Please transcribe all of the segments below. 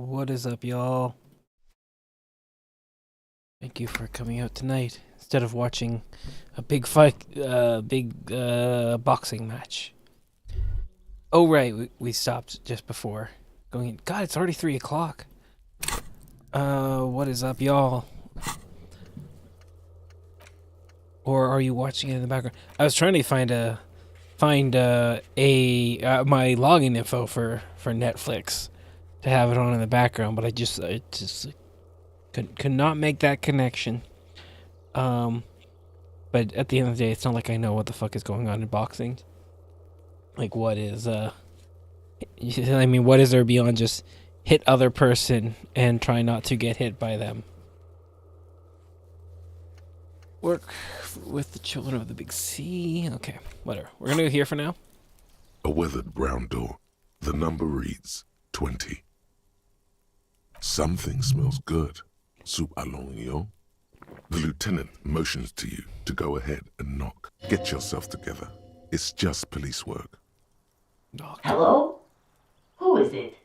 What is up, y'all? Thank you for coming out tonight instead of watching a big boxing match. Oh, right, we stopped just before going in. God, it's already 3 o'clock. What is up, y'all? Or are you watching it in the background? I was trying to find my login info for Netflix to have it on in the background, but I just could not make that connection. But at the end of the day, it's not like I know what the fuck is going on in boxing. Like, what is what is there beyond just hit other person and try not to get hit by them? Work with the children of the big sea. Okay, whatever. We're gonna go here for now. A weathered brown door. The number reads 20. Something smells good. Soup à l'oignon. The lieutenant motions to you to go ahead and knock. Get yourself together. It's just police work. Knock. Hello? Who is it?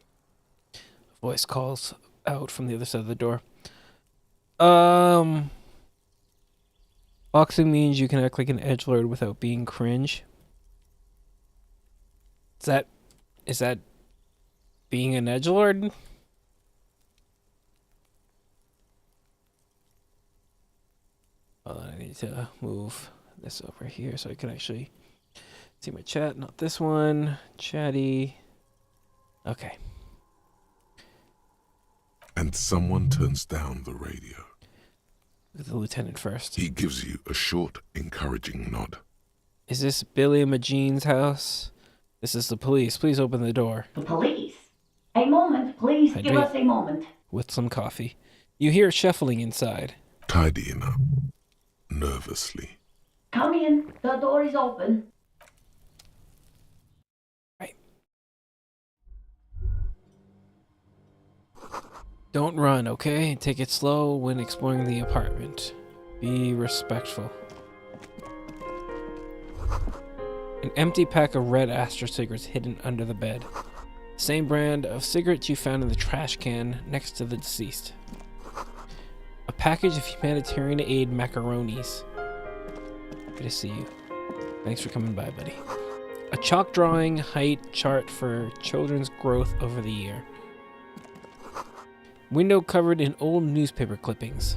A voice calls out from the other side of the door. Boxing means you can act like an edgelord without being cringe. Is that being an edgelord? Hold on, I need to move this over here so I can actually see my chat. Not this one. Chatty. Okay. And someone turns down the radio. The lieutenant first. He gives you a short, encouraging nod. Is this Billy Magene's house? This is the police. Please open the door. The police? A moment, please. I Give do. us a moment. With some coffee. You hear shuffling inside. Tidying up. Nervously. Come in. The door is open. Right. Don't run, okay? Take it slow when exploring the apartment. Be respectful. An empty pack of red Astra cigarettes hidden under the bed. Same brand of cigarettes you found in the trash can next to the deceased. A package of humanitarian aid macaronis. Good to see you. Thanks for coming by, buddy. A chalk drawing height chart for children's growth over the year. Window covered in old newspaper clippings.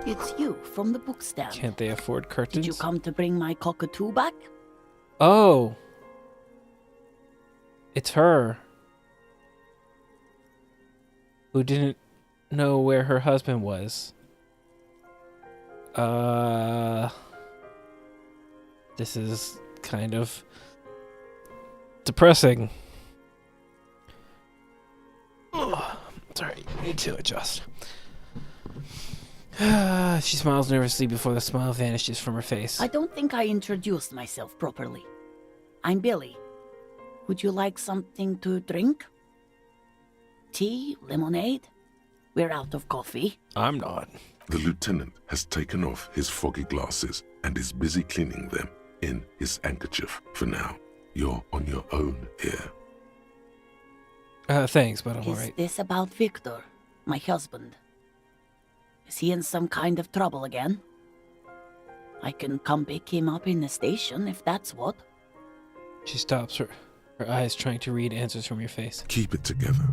It's you from the book stand. Can't they afford curtains? Did you come to bring my cockatoo back? Oh. It's her. Who didn't know where her husband was. This is kind of depressing. Sorry, need to adjust. She smiles nervously before the smile vanishes from her face. I don't think I introduced myself properly. I'm Billy. Would you like something to drink? Tea? Lemonade? We're out of coffee. I'm not. The lieutenant has taken off his foggy glasses and is busy cleaning them in his handkerchief. For now, you're on your own here. Thanks, but I'm Is alright. this about Victor, my husband? Is he in some kind of trouble again? I can come pick him up in the station if that's what. She stops, her eyes trying to read answers from your face. Keep it together.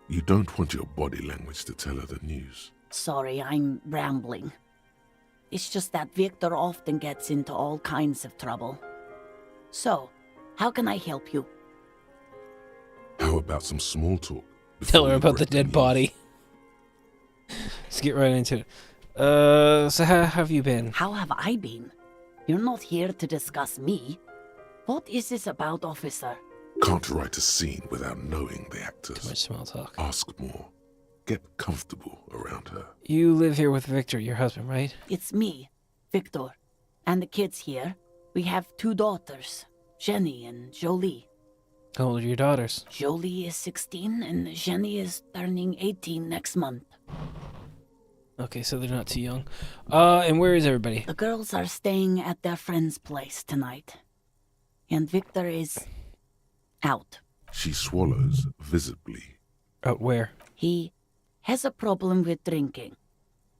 You don't want your body language to tell her the news. Sorry, I'm rambling. It's just that Victor often gets into all kinds of trouble. So, how can I help you? How about some small talk? Tell her before we about the break dead news? body. Let's get right into it. So how have you been? How have I been? You're not here to discuss me. What is this about, officer? Can't write a scene without knowing the Too actors. much small talk. Ask more. Get comfortable around her. You live here with Victor, your husband, right? It's me, Victor, and the kids here. We have 2 daughters, Jenny and Jolie. How old are your daughters? Jolie is 16 and Jenny is turning 18 next month. Okay, so they're not too young. And where is everybody? The girls are staying at their friend's place tonight. And Victor is out. She swallows visibly. Out where? He has a problem with drinking,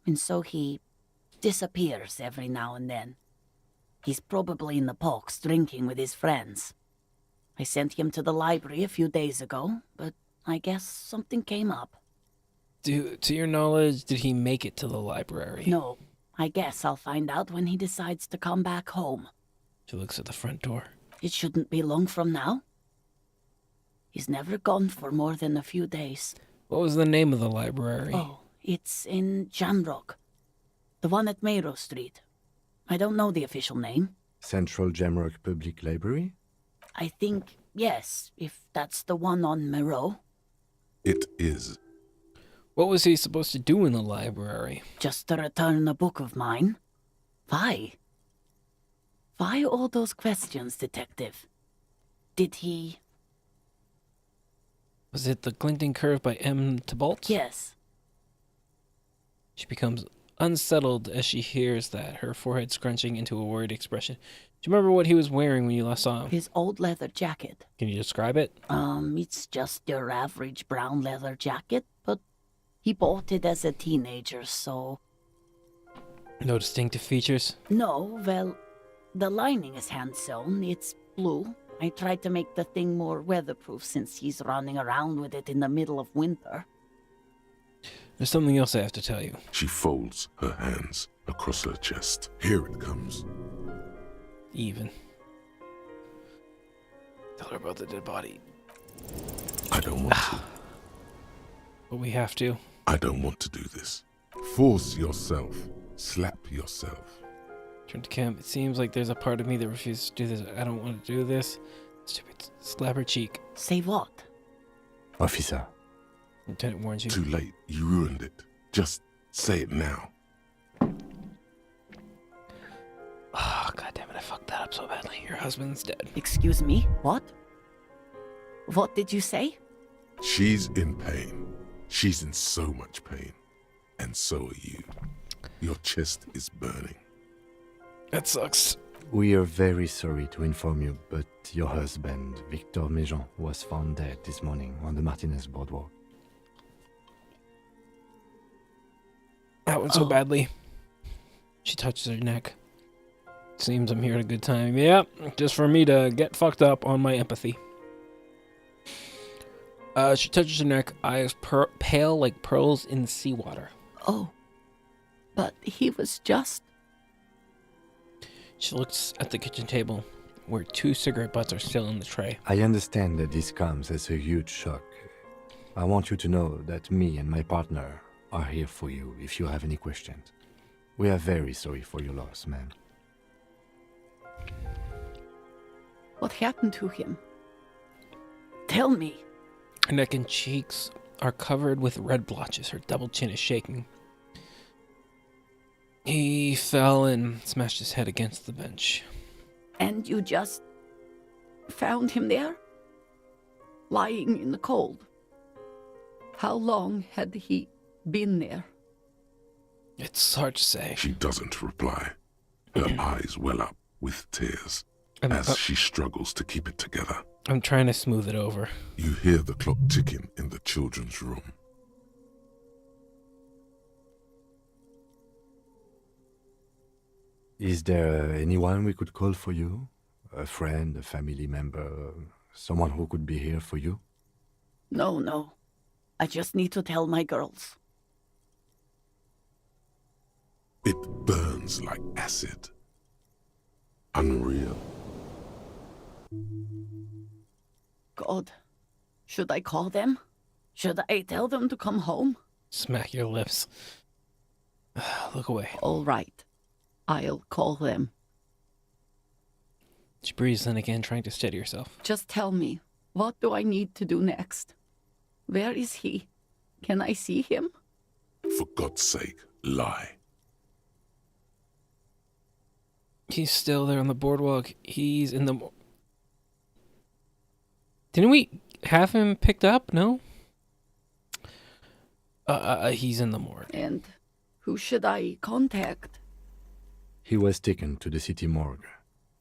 and so he disappears every now and then. He's probably in the box drinking with his friends. I sent him to the library a few days ago, but I guess something came up. To your knowledge, did he make it to the library? No, I guess I'll find out when he decides to come back home. She looks at the front door. It shouldn't be long from now. He's never gone for more than a few days. What was the name of the library? Oh, it's in Jamrock. The one at Mayro Street. I don't know the official name. Central Jamrock Public Library? I think, yes, if that's the one on Mayro. It is. What was he supposed to do in the library? Just to return a book of mine. Why? Why all those questions, Detective? Did he... Was it The Glinting Curve by M. Tybalt? Yes. She becomes unsettled as she hears that, her forehead scrunching into a worried expression. Do you remember what he was wearing when you last saw him? His old leather jacket. Can you describe it? It's just your average brown leather jacket, but he bought it as a teenager, so... No distinctive features? No, well, the lining is hand-sewn. It's blue. I tried to make the thing more weatherproof since he's running around with it in the middle of winter. There's something else I have to tell you. She folds her hands across her chest. Here it comes. Even. Tell her about the dead body. I don't want to. But we have to. I don't want to do this. Force yourself. Slap yourself. Turn to Cam. It seems like there's a part of me that refuses to do this. I don't want to do this. Stupid. Slap her cheek. Say what? Officer, Lieutenant warns you. Too late. You ruined it. Just say it now. Oh, God damn it. I fucked that up so badly. Your husband's dead. Excuse me? What? What did you say? She's in pain. She's in so much pain. And so are you. Your chest is burning. That sucks. we are very sorry to inform you, but your husband, Victor Méjean, was found dead this morning on the Martinez boardwalk. That went so badly. She touches her neck. Seems I'm here at a good time. Yep, just for me to get fucked up on my empathy. She touches her neck, eyes pale like pearls in seawater. Oh, but he was just... She looks at the kitchen table, where 2 cigarette butts are still in the tray. I understand that this comes as a huge shock. I want you to know that me and my partner are here for you if you have any questions. We are very sorry for your loss, ma'am. What happened to him? Tell me. Her neck and cheeks are covered with red blotches. Her double chin is shaking. He fell and smashed his head against the bench. And you just found him there? Lying in the cold? How long had he been there? It's hard to say. She doesn't reply. Her eyes well up with tears as she struggles to keep it together. I'm trying to smooth it over. You hear the clock ticking in the children's room. Is there anyone we could call for you? A friend, a family member, someone who could be here for you? No. I just need to tell my girls. It burns like acid. Unreal. God, should I call them? Should I tell them to come home? Smack your lips. Look away. All right. I'll call them. She breathes in again, trying to steady herself. Just tell me, what do I need to do next? Where is he? Can I see him? For God's sake, lie. He's still there on the boardwalk. He's in the... Didn't we have him picked up? No? He's in the morgue. And who should I contact? He was taken to the city morgue.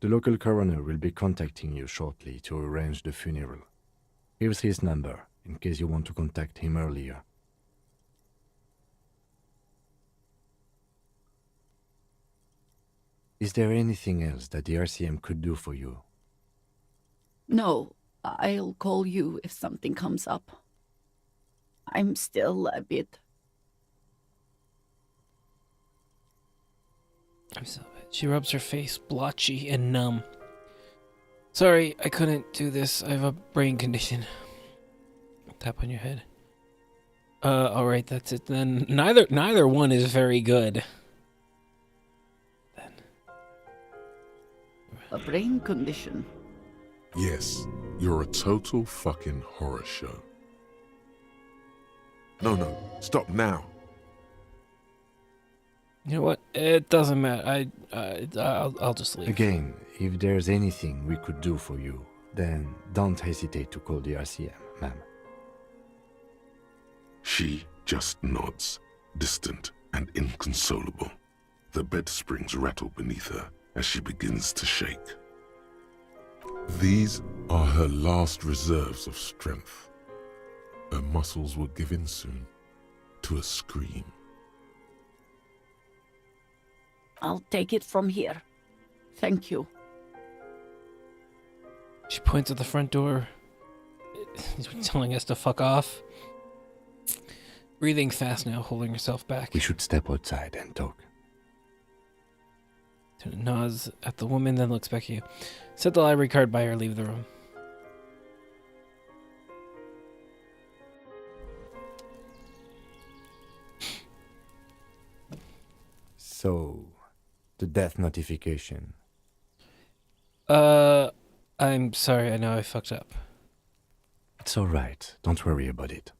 The local coroner will be contacting you shortly to arrange the funeral. Here's his number. in case you want to contact him earlier. Is there anything else that the RCM could do for you? No, I'll call you if something comes up. I'm still a bit... I'm so bad. She rubs her face blotchy and numb. Sorry, I couldn't do this. I have a brain condition. Tap on your head. Alright, that's it then. Neither one is very good. Then. a brain condition. Yes, you're a total fucking horror show. No, stop now. You know what? It doesn't matter. I'll just leave. Again, if there's anything we could do for you, then don't hesitate to call the RCM, ma'am. She just nods, distant and inconsolable. The bed springs rattle beneath her as she begins to shake. These are her last reserves of strength. Her muscles will give in soon to a scream. I'll take it from here. Thank you. She points at the front door. He's telling us to fuck off. Breathing fast now, holding herself back. We should step outside and talk. Nods at the woman, then looks back at you. Set the library card by her, leave the room. So, the death notification. I'm sorry, I know I fucked up. It's alright, don't worry about it.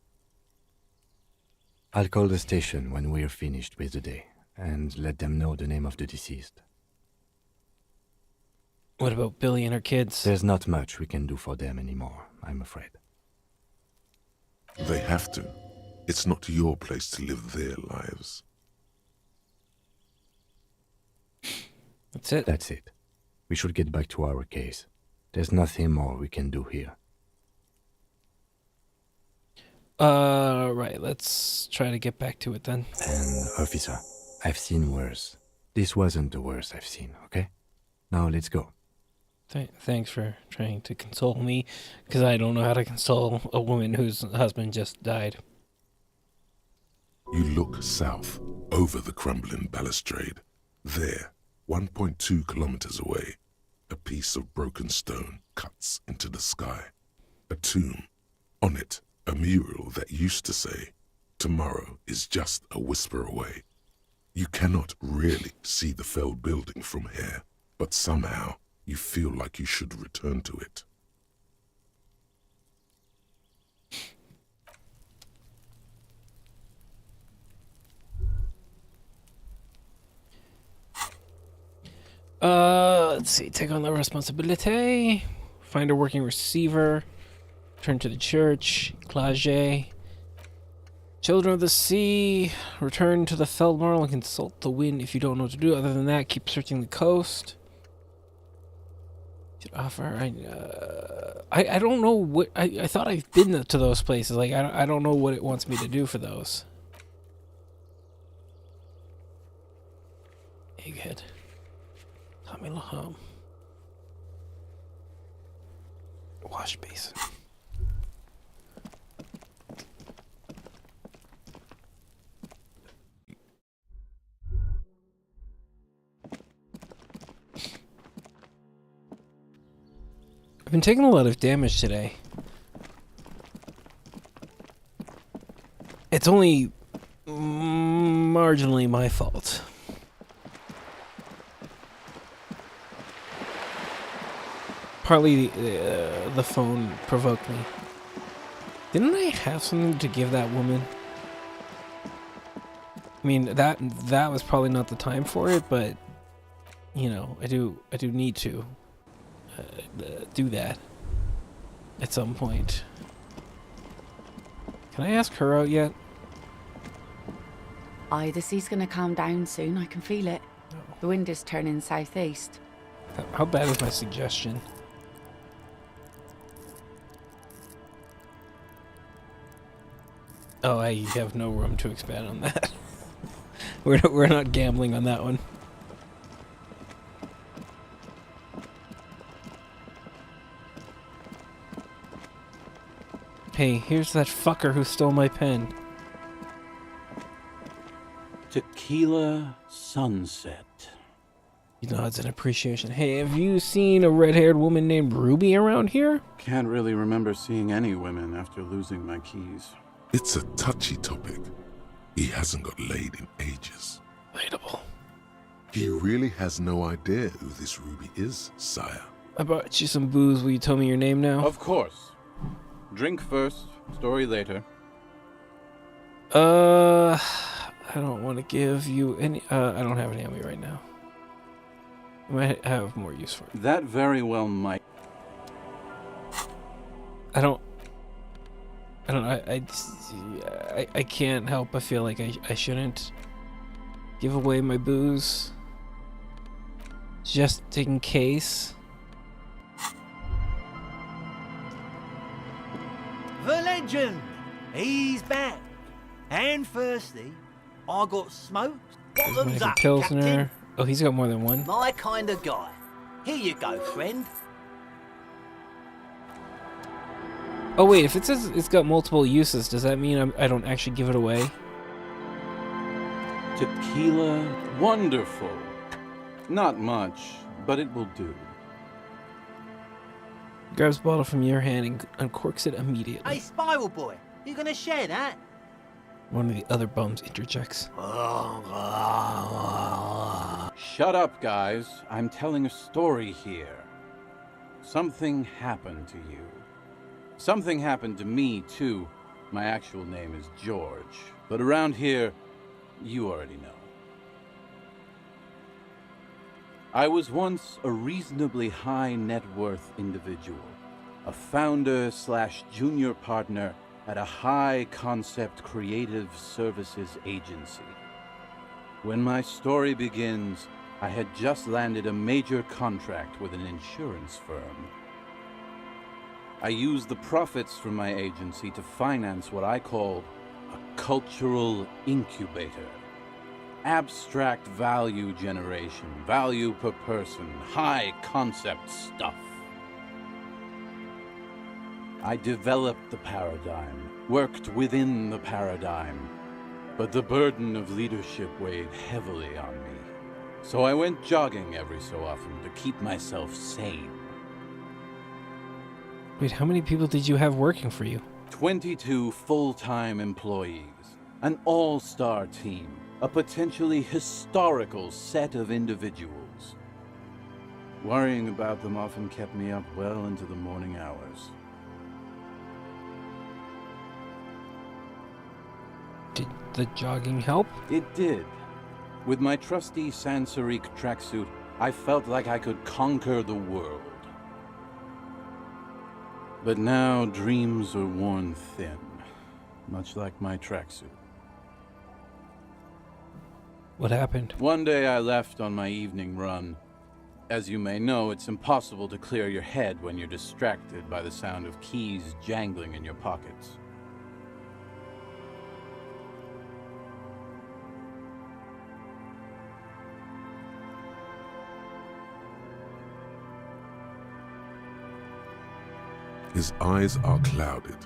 I'll call the station when we're finished with the day, and let them know the name of the deceased. What about Billy and her kids? There's not much we can do for them anymore, I'm afraid. They have to. It's not your place to live their lives. That's it. That's it. We should get back to our case. There's nothing more we can do here. Right, let's try to get back to it then. And, officer, I've seen worse. This wasn't the worst I've seen, okay? Now let's go. Thanks for trying to console me, because I don't know how to console a woman whose husband just died. You look south, over the crumbling balustrade. There, 1.2 kilometers away, a piece of broken stone cuts into the sky. A tomb. On it, a mural that used to say, "Tomorrow is just a whisper away." You cannot really see the felled building from here, but somehow you feel like you should return to it. Let's see. Take on the responsibility. Find a working receiver. Return to the church. Clage. Children of the sea. Return to the Feldmarl and consult the wind if you don't know what to do. Other than that, keep searching the coast. Should offer. I don't know what. I thought I've been to those places. Like I don't know what it wants me to do for those. Egghead. Tommy Laham. Wash basin. I've been taking a lot of damage today. It's only marginally my fault. Partly the phone provoked me. Didn't I have something to give that woman? I mean, that was probably not the time for it, but you know, I do need to do that at some point. Can I ask her out yet? Aye, the sea's gonna calm down soon. I can feel it. The wind is turning southeast. How bad is my suggestion? Oh, I have no room to expand on that. We're not gambling on that one. Hey, here's that fucker who stole my pen. Tequila Sunset. He nods in appreciation. Hey, have you seen a red-haired woman named Ruby around here? Can't really remember seeing any women after losing my keys. It's a touchy topic. He hasn't got laid in ages. Relatable. He really has no idea who this Ruby is, sire. I bought you some booze. Will you tell me your name now? Of course. Drink first, story later. I don't want to give you any. I don't have any on me right now. I might have more use for it. That very well might. I don't. I can't help but feel like I shouldn't give away my booze. Just in case. The legend! He's back. And thirsty. I got smoked. There's Bottoms a up, Pilsner. Captain. Oh, he's got more than one. My kind of guy. Here you go, friend. Oh wait, if it says it's got multiple uses, does that mean I don't actually give it away? Tequila, wonderful. Not much, but it will do. Grabs the bottle from your hand and uncorks it immediately. Hey, Spiral Boy, you gonna share that? One of the other bums interjects. Shut up, guys. I'm telling a story here. Something happened to you. Something happened to me, too. My actual name is George, but around here, you already know. I was once a reasonably high net worth individual, a founder/junior partner at a high concept creative services agency. When my story begins, I had just landed a major contract with an insurance firm. I used the profits from my agency to finance what I called a cultural incubator. Abstract value generation, value per person, high concept stuff. I developed the paradigm, worked within the paradigm, but the burden of leadership weighed heavily on me. So I went jogging every so often to keep myself sane. Wait, how many people did you have working for you? 22 full-time employees, an all-star team, a potentially historical set of individuals. Worrying about them often kept me up well into the morning hours. Did the jogging help? It did. With my trusty Sansarique tracksuit, I felt like I could conquer the world. But now dreams are worn thin, much like my tracksuit. What happened? One day I left on my evening run. As you may know, it's impossible to clear your head when you're distracted by the sound of keys jangling in your pockets. His eyes are clouded,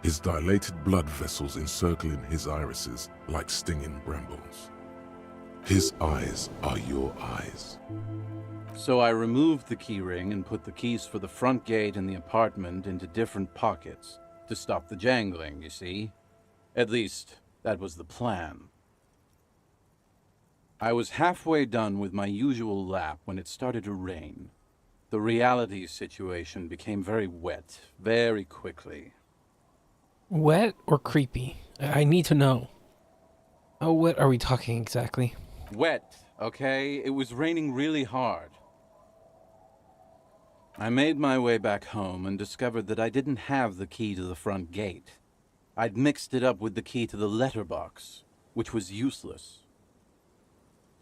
his dilated blood vessels encircling his irises like stinging brambles. His eyes are your eyes. So I removed the key ring and put the keys for the front gate and the apartment into different pockets to stop the jangling, you see? At least, that was the plan. I was halfway done with my usual lap when it started to rain. The reality situation became very wet, very quickly. Wet or creepy? I need to know. How wet are we talking exactly? Wet, okay? It was raining really hard. I made my way back home and discovered that I didn't have the key to the front gate. I'd mixed it up with the key to the letterbox, which was useless.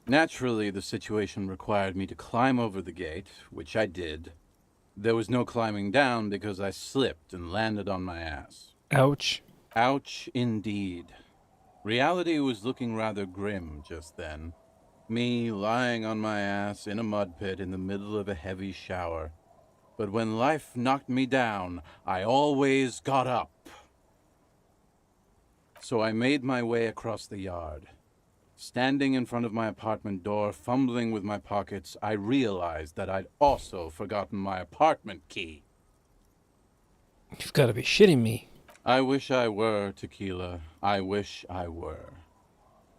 Naturally, the situation required me to climb over the gate, which I did. There was no climbing down because I slipped and landed on my ass. Ouch. Ouch indeed. Reality was looking rather grim just then. Me lying on my ass in a mud pit in the middle of a heavy shower. But when life knocked me down, I always got up. So I made my way across the yard. Standing in front of my apartment door, fumbling with my pockets, I realized that I'd also forgotten my apartment key. You've got to be shitting me. I wish I were, Tequila. I wish I were.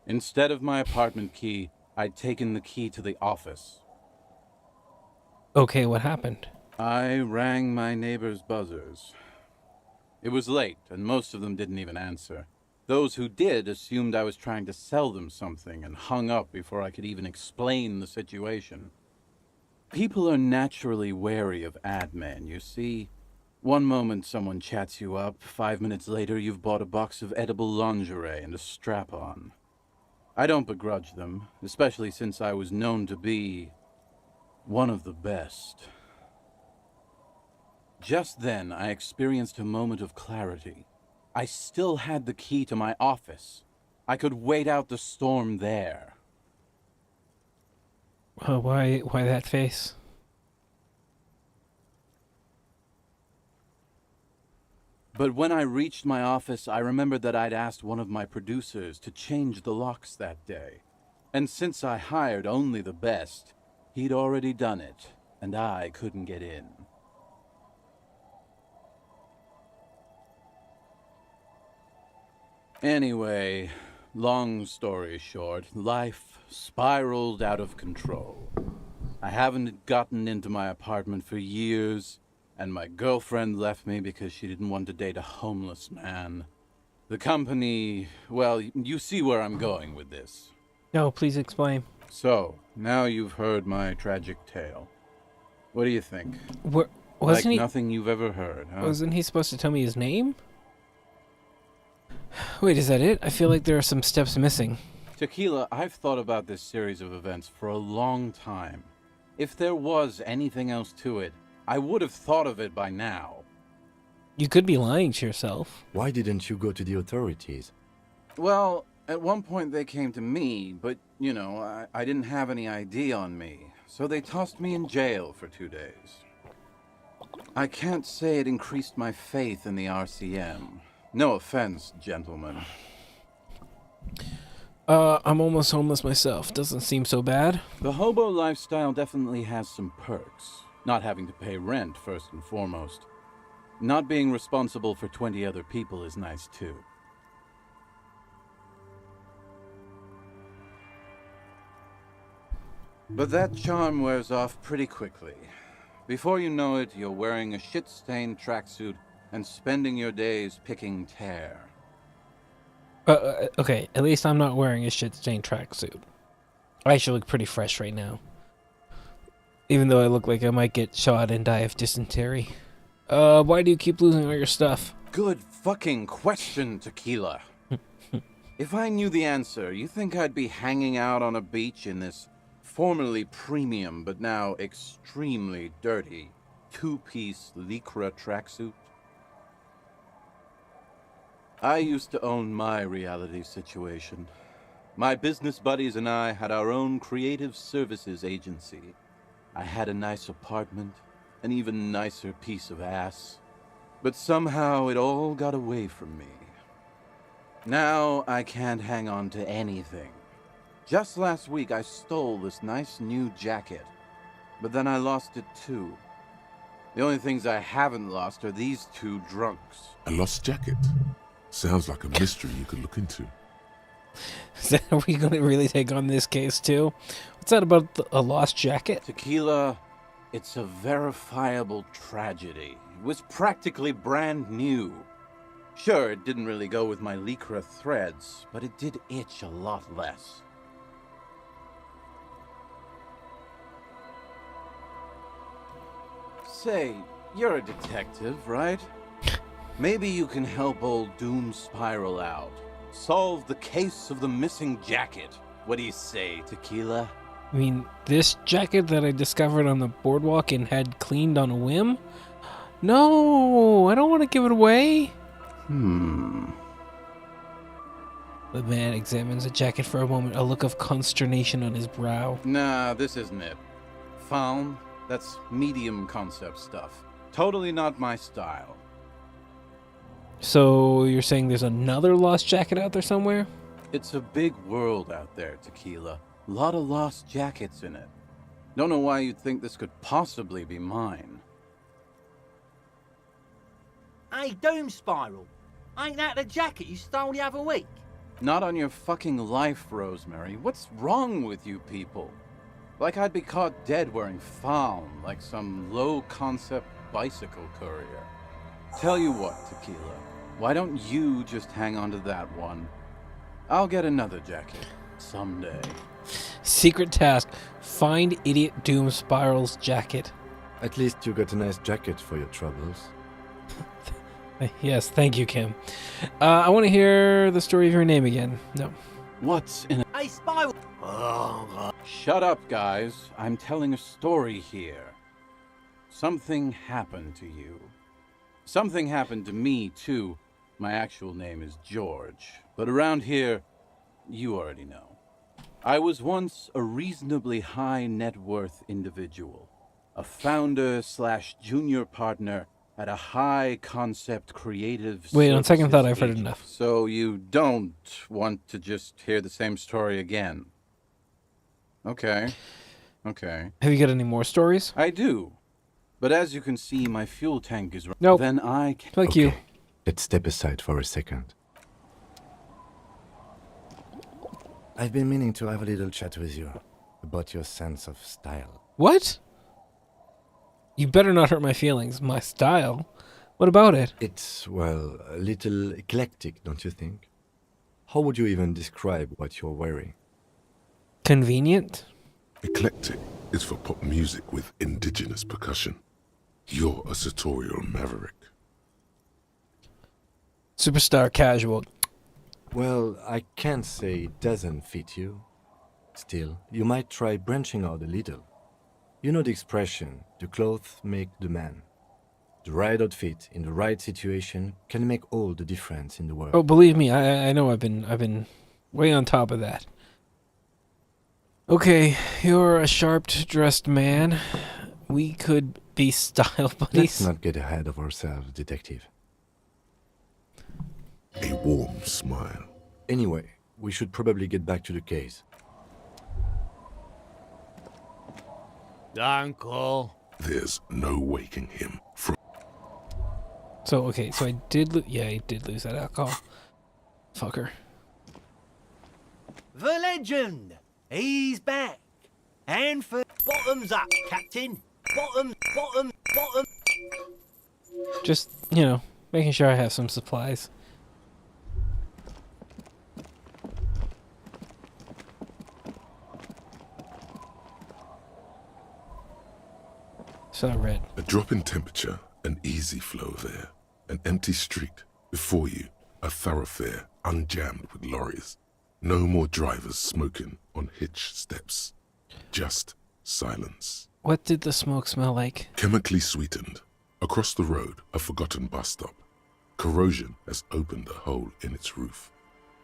Instead of my apartment key, I'd taken the key to the office. Okay, what happened? I rang my neighbor's buzzers. It was late, and most of them didn't even answer. Those who did assumed I was trying to sell them something and hung up before I could even explain the situation. People are naturally wary of ad men, you see. One moment someone chats you up, 5 minutes later you've bought a box of edible lingerie and a strap-on. I don't begrudge them, especially since I was known to be one of the best. Just then, I experienced a moment of clarity. I still had the key to my office. I could wait out the storm there. Why that face? But when I reached my office, I remembered that I'd asked one of my producers to change the locks that day. And since I hired only the best, he'd already done it, and I couldn't get in. Anyway, long story short, life spiraled out of control. I haven't gotten into my apartment for years, and my girlfriend left me because she didn't want to date a homeless man. The company, well, you see where I'm going with this. No, please explain. So, now you've heard my tragic tale. What do you think? Wasn't he? Nothing you've ever heard, huh? Wasn't he supposed to tell me his name? Wait, is that it? I feel like there are some steps missing. Tequila, I've thought about this series of events for a long time. If there was anything else to it, I would have thought of it by now. You could be lying to yourself. Why didn't you go to the authorities? Well, at one point they came to me, but, you know, I didn't have any ID on me, so they tossed me in jail for 2 days. I can't say it increased my faith in the RCM. No offense, gentlemen. I'm almost homeless myself. Doesn't seem so bad. The hobo lifestyle definitely has some perks. Not having to pay rent, first and foremost. Not being responsible for 20 other people is nice, too. But that charm wears off pretty quickly. Before you know it, you're wearing a shit-stained tracksuit and spending your days picking tear. Okay, at least I'm not wearing a shit-stained tracksuit. I actually look pretty fresh right now. Even though I look like I might get shot and die of dysentery. Why do you keep losing all your stuff? Good fucking question, Tequila. If I knew the answer, you think I'd be hanging out on a beach in this formerly premium but now extremely dirty two-piece lycra tracksuit? I used to own my reality situation. My business buddies and I had our own creative services agency. I had a nice apartment, an even nicer piece of ass. But somehow it all got away from me. Now I can't hang on to anything. Just last week I stole this nice new jacket, but then I lost it too. The only things I haven't lost are these two drunks. A lost jacket? Sounds like a mystery you could look into. Are we going to really take on this case too? What's that about a lost jacket? Tequila, it's a verifiable tragedy. It was practically brand new. Sure, it didn't really go with my lycra threads, but it did itch a lot less. Say, you're a detective, right? Maybe you can help old Doom Spiral out. Solve the case of the missing jacket. What do you say, Tequila? I mean, this jacket that I discovered on the boardwalk and had cleaned on a whim? No, I don't want to give it away. The man examines the jacket for a moment, a look of consternation on his brow. Nah, this isn't it. Found? That's medium concept stuff. Totally not my style. So you're saying there's another lost jacket out there somewhere? It's a big world out there, Tequila. Lot of lost jackets in it. Don't know why you'd think this could possibly be mine. Hey, Doom Spiral. Ain't that the jacket you stole the other week? Not on your fucking life, Rosemary. What's wrong with you people? Like I'd be caught dead wearing fawn, like some low-concept bicycle courier. Tell you what, Tequila. Why don't you just hang on to that one? I'll get another jacket. Someday. Secret task. Find Idiot Doom Spiral's jacket. At least you got a nice jacket for your troubles. Yes, thank you, Kim. I want to hear the story of your name again. No. What's in Hey, Spiral. Shut up, guys. I'm telling a story here. Something happened to you. Something happened to me, too. My actual name is George. But around here, you already know. I was once a reasonably high net worth individual. A founder / junior partner at a high concept creative Wait, on second thought, I've heard agency. enough. So you don't want to just hear the same story again? Okay. Have you got any more stories? I do. But as you can see, my fuel tank is... Nope. Then I can... Thank you. Let's step aside for a second. I've been meaning to have a little chat with you about your sense of style. What? You better not hurt my feelings. My style? What about it? It's, well, a little eclectic, don't you think? How would you even describe what you're wearing? Convenient? Eclectic is for pop music with indigenous percussion. You're a sartorial maverick. Superstar casual. Well, I can't say it doesn't fit you. Still, you might try branching out a little. You know the expression, the clothes make the man. The right outfit in the right situation can make all the difference in the world. Oh, believe me, I know I've been way on top of that. Okay, you're a sharp-dressed man. We could be style buddies. Let's not get ahead of ourselves, detective. A warm smile. Anyway, we should probably get back to the case. Uncle. There's no waking him from So, okay, so I did lose that alcohol. Fucker. The legend. He's back. And for bottoms up, Captain. Bottom. Just, making sure I have some supplies. So red. a drop in temperature, an easy flow of air, an empty street. Before you, a thoroughfare unjammed with lorries. No more drivers smoking on hitch steps. Just silence. What did the smoke smell like? Chemically sweetened. Across the road, a forgotten bus stop. Corrosion has opened a hole in its roof.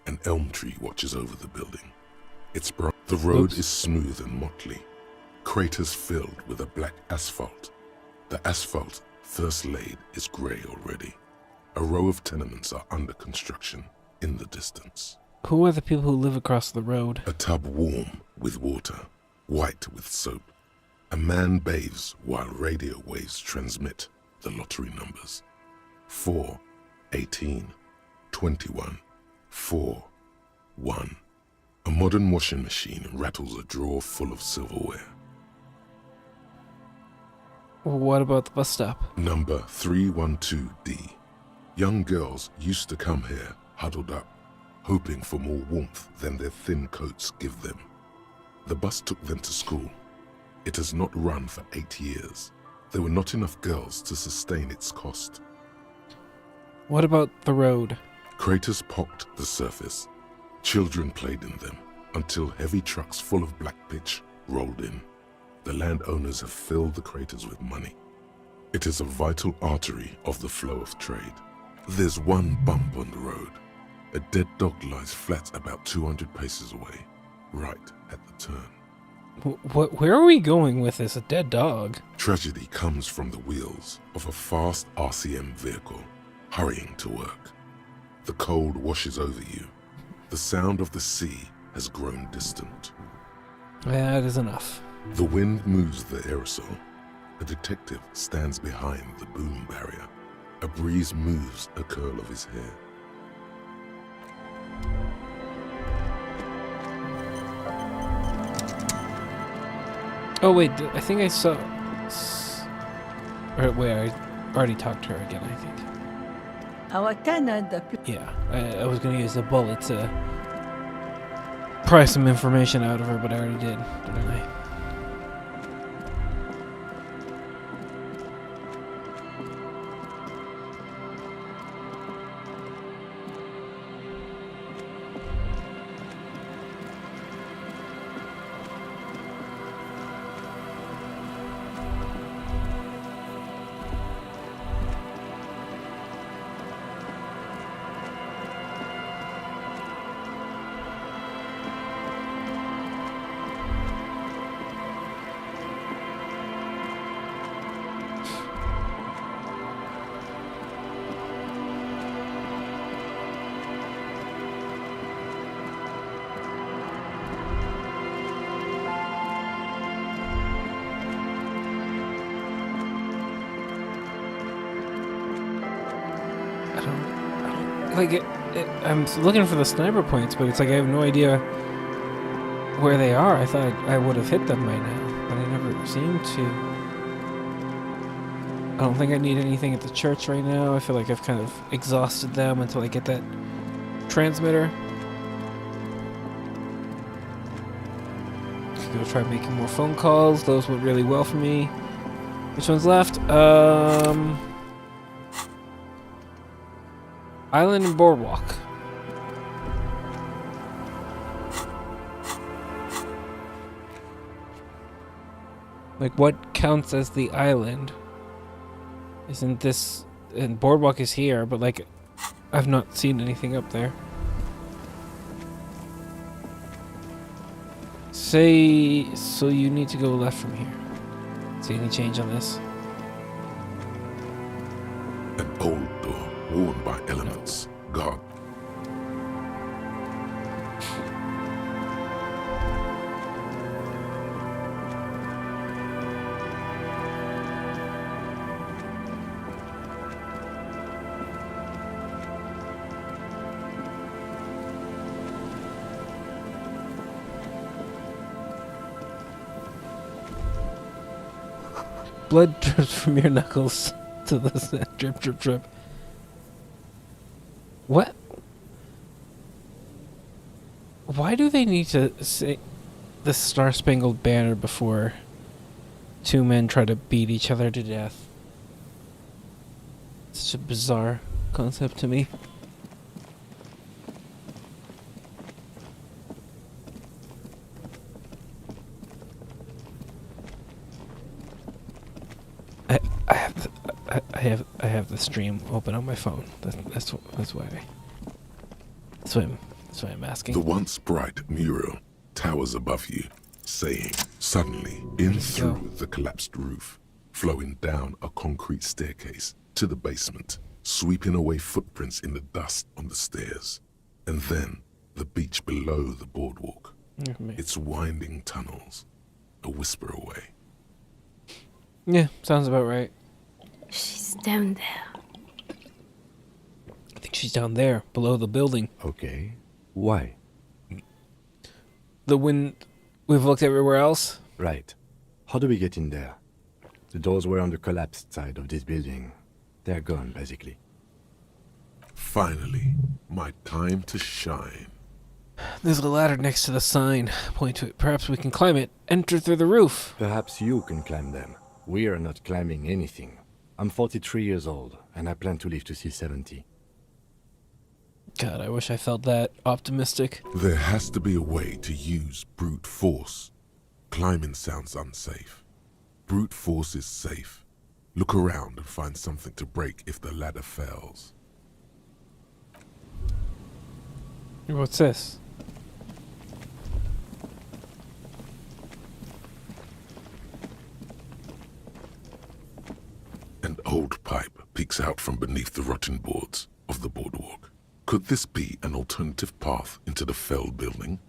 An elm tree watches over the building. It's bright. The road Oops. is smooth and motley. Craters filled with a black asphalt. The asphalt, first laid, is grey already. A row of tenements are under construction in the distance. Who are the people who live across the road? A tub warm with water, white with soap. A man bathes while radio waves transmit the lottery numbers. 4, 18, 21, 4, 1. A modern washing machine rattles a drawer full of silverware. What about the bus stop? Number 312D. Young girls used to come here huddled up, hoping for more warmth than their thin coats give them. The bus took them to school. It has not run for 8 years. There were not enough girls to sustain its cost. What about the road? Craters pocked the surface. Children played in them until heavy trucks full of black pitch rolled in. The landowners have filled the craters with money. It is a vital artery of the flow of trade. There's one bump on the road. A dead dog lies flat about 200 paces away, right at the turn. Where are we going with this? A dead dog? Tragedy comes from the wheels of a fast RCM vehicle, hurrying to work. The cold washes over you. The sound of the sea has grown distant. That is enough. The wind moves the aerosol. A detective stands behind the boom barrier. A breeze moves a curl of his hair. Oh wait, I think I saw. Or wait, I already talked to her again. I think. Our tenant. Yeah, I was gonna use the bullet to pry some information out of her, but I already did, didn't I? Like I'm looking for the sniper points, but it's like I have no idea where they are. I thought I would have hit them by now, but I never seem to. I don't think I need anything at the church right now. I feel like I've kind of exhausted them until I get that transmitter. Could go try making more phone calls. Those went really well for me. Which one's left? Island and Boardwalk. Like, what counts as the island? Isn't this... And Boardwalk is here, but, like, I've not seen anything up there. Say... So you need to go left from here. See any change on this? An old door worn by elements. God. Blood drips from your knuckles to the drip, drip, drip. What? Why do they need to say the Star Spangled Banner before two men try to beat each other to death? It's such a bizarre concept to me. I have the stream open on my phone. That's why I'm asking. The once bright mural towers above you, saying, suddenly, in through the collapsed roof, flowing down a concrete staircase to the basement, sweeping away footprints in the dust on the stairs, and then the beach below the boardwalk, its winding tunnels, a whisper away. Yeah, sounds about right. She's down there. I think she's down there, below the building. Okay. Why? We've looked everywhere else. Right. How do we get in there? The doors were on the collapsed side of this building. They're gone, basically. Finally, my time to shine. There's a ladder next to the sign. Point to it. Perhaps we can climb it. Enter through the roof. Perhaps you can climb them. We are not climbing anything. I'm 43 years old, and I plan to live to see 70. God, I wish I felt that optimistic. There has to be a way to use brute force. Climbing sounds unsafe. Brute force is safe. Look around and find something to break if the ladder fails. What's this? An old pipe peeks out from beneath the rotten boards of the boardwalk. Could this be an alternative path into the fell building?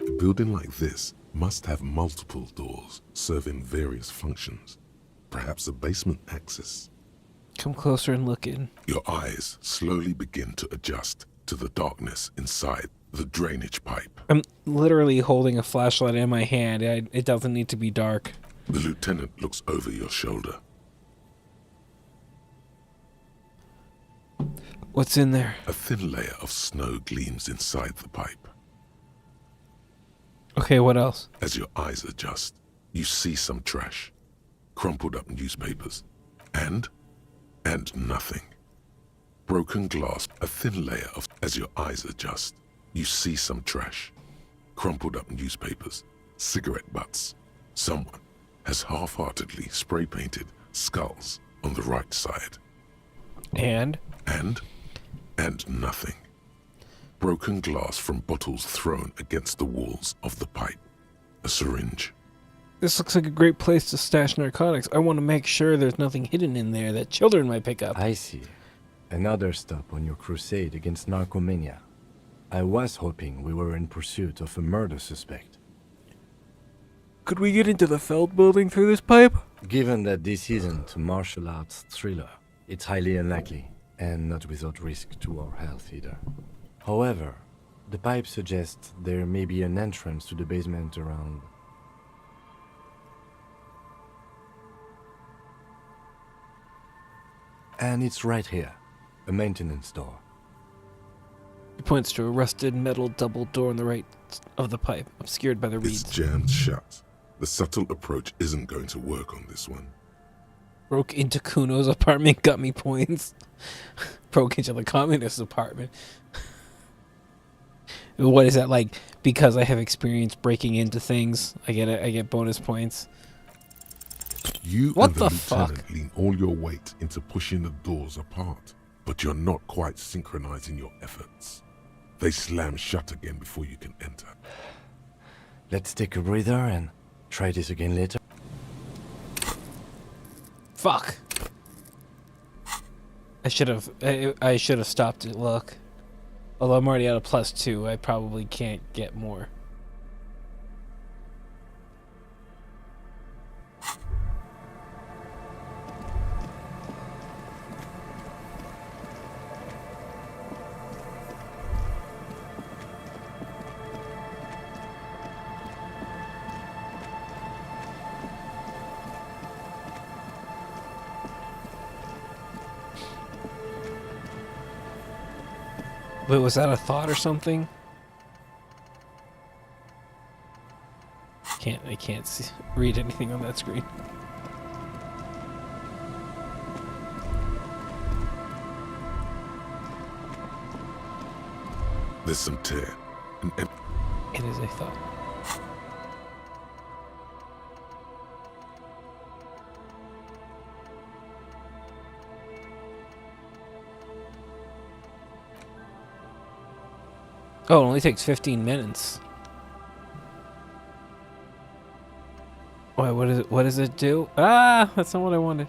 A building like this must have multiple doors serving various functions. Perhaps a basement access. Come closer and look in. Your eyes slowly begin to adjust to the darkness inside the drainage pipe. I'm literally holding a flashlight in my hand. It doesn't need to be dark. The lieutenant looks over your shoulder. What's in there? A thin layer of snow gleams inside the pipe. Okay, what else? As your eyes adjust, you see some trash, crumpled up newspapers, and nothing. Broken glass, a thin layer of... As your eyes adjust, you see some trash, crumpled up newspapers, cigarette butts. Someone has half-heartedly spray-painted skulls on the right side. And nothing. Broken glass from bottles thrown against the walls of the pipe. A syringe. This looks like a great place to stash narcotics. I want to make sure there's nothing hidden in there that children might pick up. I see. Another stop on your crusade against narcomania. I was hoping we were in pursuit of a murder suspect. Could we get into the Feld building through this pipe? Given that this isn't a martial arts thriller, it's highly unlikely, and not without risk to our health either. However, the pipe suggests there may be an entrance to the basement around... And it's right here, a maintenance door. He points to a rusted metal double door on the right of the pipe, obscured by the It's reeds. jammed shut. The subtle approach isn't going to work on this one. Broke into Kuno's apartment, got me points. Broke into the communist apartment. What is that like? Because I have experience breaking into things, I get bonus points. You What and the the lieutenant fuck? lean all your weight into pushing the doors apart, but you're not quite synchronizing your efforts. They slam shut again before you can enter. Let's take a breather and try this again later. Fuck. I should have stopped to look. Although I'm already at a +2, I probably can't get more. Wait, was that a thought or something? I can't read anything on that screen. There's some tear. It is a thought. Oh, it only takes 15 minutes. Wait, what does it do? Ah, that's not what I wanted.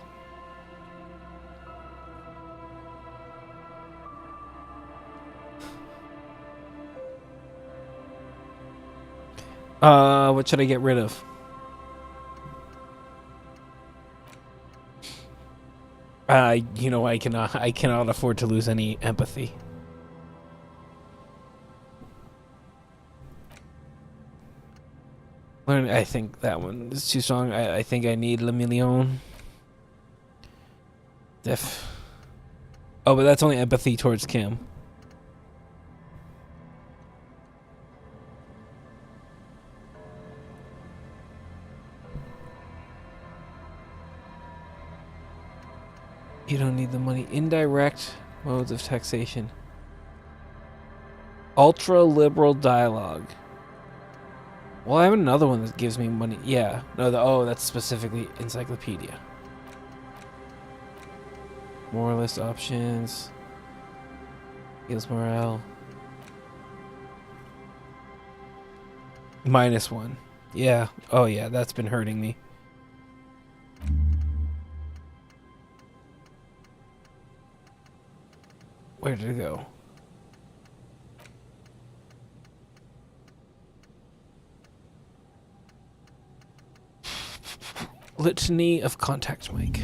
What should I get rid of? You know, I cannot afford to lose any empathy. I think that one is too strong. I think I need Le Million. Oh, but that's only empathy towards Kim. You don't need the money. Indirect modes of taxation. Ultra liberal dialogue. Well, I have another one that gives me money. Yeah. No, that's specifically encyclopedia. Moralist options. Heals morale. -1. Yeah. Oh yeah, that's been hurting me. Where did it go? Litany of contact mic.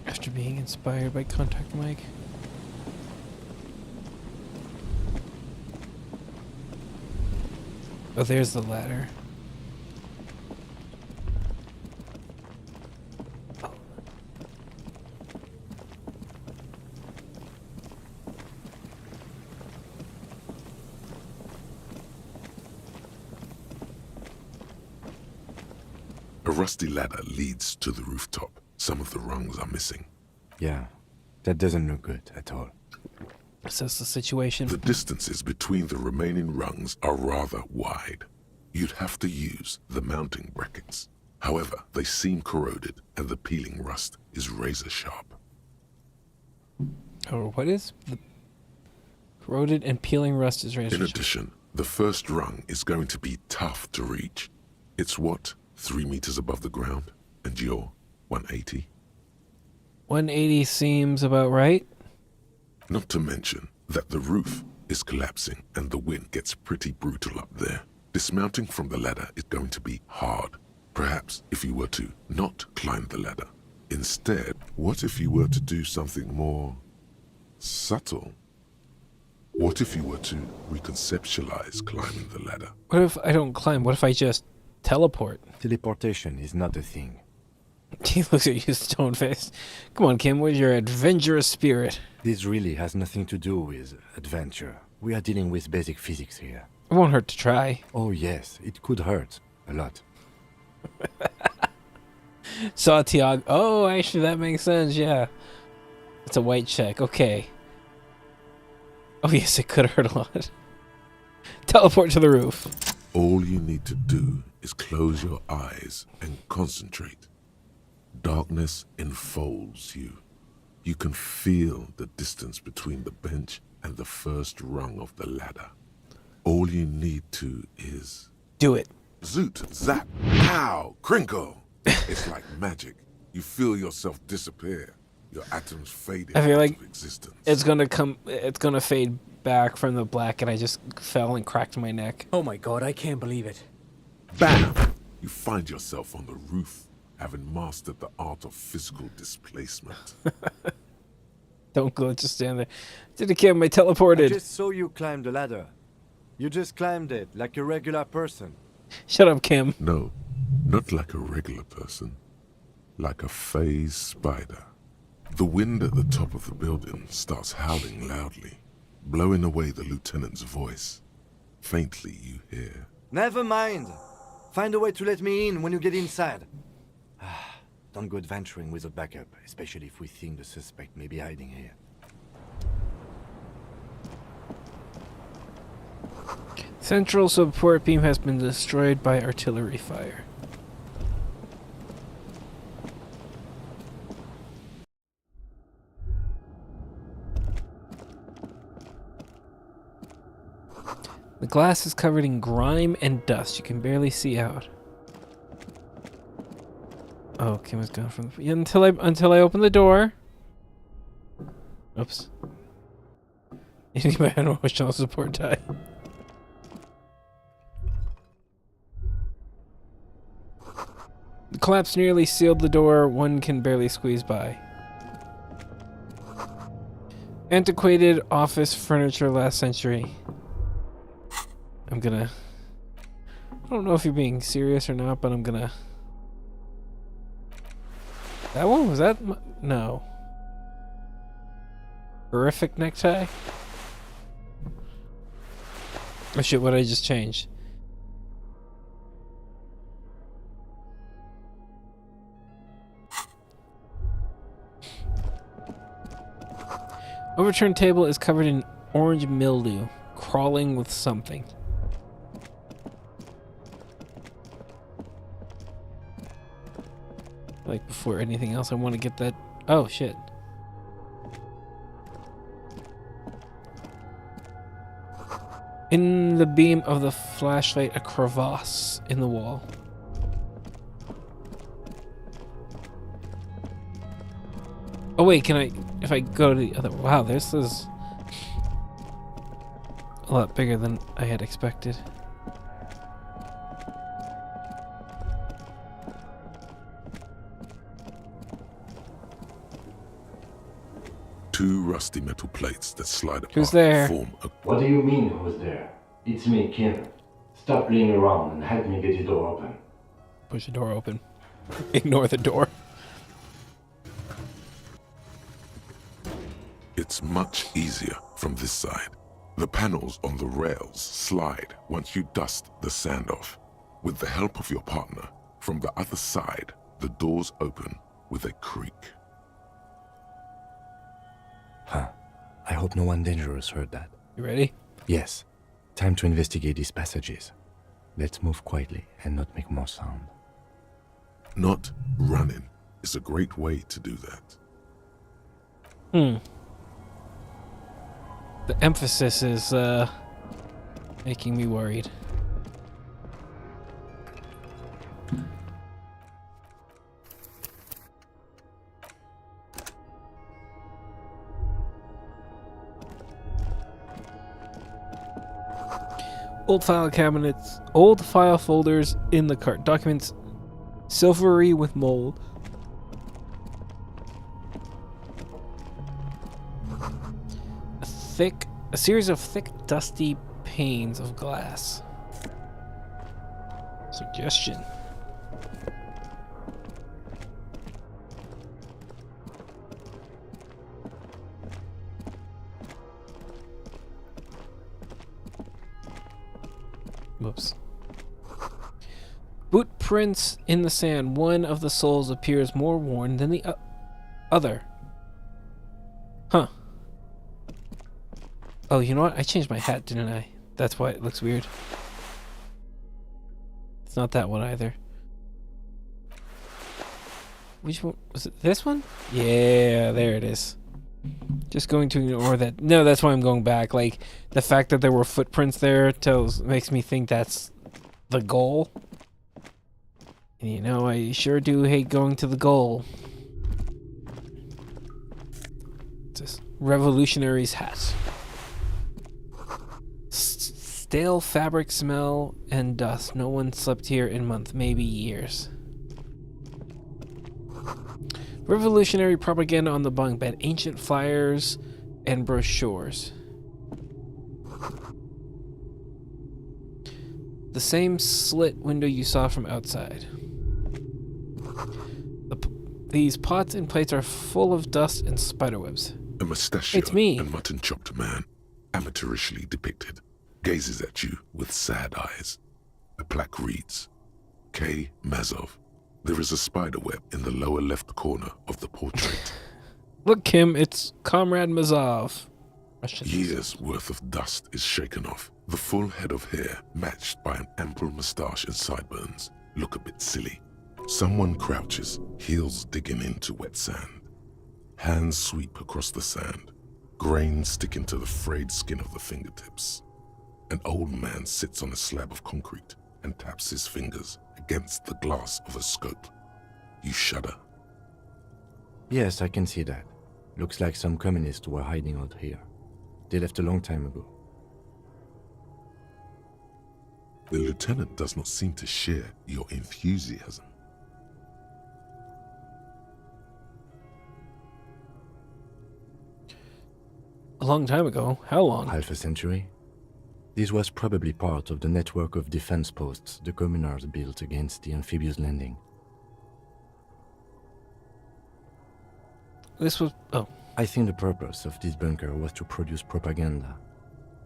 After being inspired by contact mic. Oh, there's the ladder. A rusty ladder leads to the rooftop. Some of the rungs are missing. Yeah, that doesn't look good at all. Assess the situation. The distances between the remaining rungs are rather wide. You'd have to use the mounting brackets. However, they seem corroded and the peeling rust is razor sharp. Oh, what is? The corroded and peeling rust is razor In sharp. addition, the first rung is going to be tough to reach. It's what, 3 meters above the ground? And you're 180? 180 seems about right. Not to mention that the roof is collapsing and the wind gets pretty brutal up there. Dismounting from the ladder is going to be hard. Perhaps if you were to not climb the ladder. Instead, what if you were to do something more subtle? What if you were to reconceptualize climbing the ladder? What if I don't climb? What if I just teleport? Teleportation is not a thing. He looks at you stone-faced. Come on, Kim, where's your adventurous spirit? This really has nothing to do with adventure. We are dealing with basic physics here. It won't hurt to try. Oh yes, it could hurt. A lot. Saw Tiago. Oh, actually, that makes sense, yeah. It's a white check, okay. Oh, yes, it could hurt a lot. Teleport to the roof. All you need to do is close your eyes and concentrate. Darkness enfolds you. You can feel the distance between the bench and the first rung of the ladder. All you need to is... Do it. Zoot, zap, pow, crinkle. It's like magic. You feel yourself disappear. Your atoms fade I feel out like of existence. it's gonna fade back from the black and I just fell and cracked my neck. Oh my god, I can't believe it. Bam! You find yourself on the roof, having mastered the art of physical displacement. Don't go, just stand there. Did it, Kim? I teleported. I just saw you climb the ladder. You just climbed it like a regular person. Shut up, Kim. No, not like a regular person. Like a phase spider. The wind at the top of the building starts howling loudly, blowing away the lieutenant's voice. Faintly you hear, Never mind. Find a way to let me in when you get inside. Don't go adventuring without backup, especially if we think the suspect may be hiding here. Central support beam has been destroyed by artillery fire. The glass is covered in grime and dust. You can barely see out. Oh, Kim was gone from the... Yeah, until I open the door. Oops. Anybody on emotional support die? The collapse nearly sealed the door. One can barely squeeze by. Antiquated office furniture last century. I'm gonna... I don't know if you're being serious or not, but I'm gonna... That one? Was that... No. Horrific necktie? Oh shit, what did I just change? Overturned table is covered in orange mildew, crawling with something. Like before anything else, I want to get that. Oh shit. In the beam of the flashlight, a crevasse in the wall. Oh wait, can I, if I go to the other, wow, this is a lot bigger than I had expected. Two rusty metal plates that slide apart Who's there? form a What do you mean, who's there? It's me, Kim. Stop playing around and help me get the door open. Push the door open. Ignore the door. It's much easier from this side. The panels on the rails slide once you dust the sand off. With the help of your partner, from the other side, the doors open with a creak. Huh. I hope no one dangerous heard that. You ready? Yes. Time to investigate these passages. Let's move quietly and not make more sound. Not running is a great way to do that. The emphasis is making me worried. Old file cabinets, old file folders in the cart, documents silvery with mold. A series of thick, dusty panes of glass. Suggestion. Whoops. Boot prints in the sand. One of the soles appears more worn than the other. Huh. Oh, you know what? I changed my hat, didn't I? That's why it looks weird. It's not that one either. Which one? Was it this one? Yeah, there it is. Just going to ignore that. No, that's why I'm going back. Like, the fact that there were footprints there makes me think that's the goal. And you know, I sure do hate going to the goal. It's a revolutionary's hat. Stale fabric smell and dust. No one slept here in months, maybe years. Revolutionary propaganda on the bunk bed. Ancient flyers and brochures. The same slit window you saw from outside. These pots and plates are full of dust and spiderwebs. A mustachioed It's me. and mutton-chopped man, amateurishly depicted, gazes at you with sad eyes. The plaque reads, K. Mazov. There is a spider web in the lower left corner of the portrait. Look, Kim, it's Comrade Mazov. Years' worth of dust is shaken off. The full head of hair, matched by an ample moustache and sideburns, look a bit silly. Someone crouches, heels digging into wet sand. Hands sweep across the sand, grains sticking to the frayed skin of the fingertips. An old man sits on a slab of concrete and taps his fingers against the glass of a scope. You shudder. Yes, I can see that. Looks like some communists were hiding out here. They left a long time ago. The lieutenant does not seem to share your enthusiasm. A long time ago. How long? Half a century? This was probably part of the network of defense posts the communards built against the amphibious landing. This was... Oh. I think the purpose of this bunker was to produce propaganda.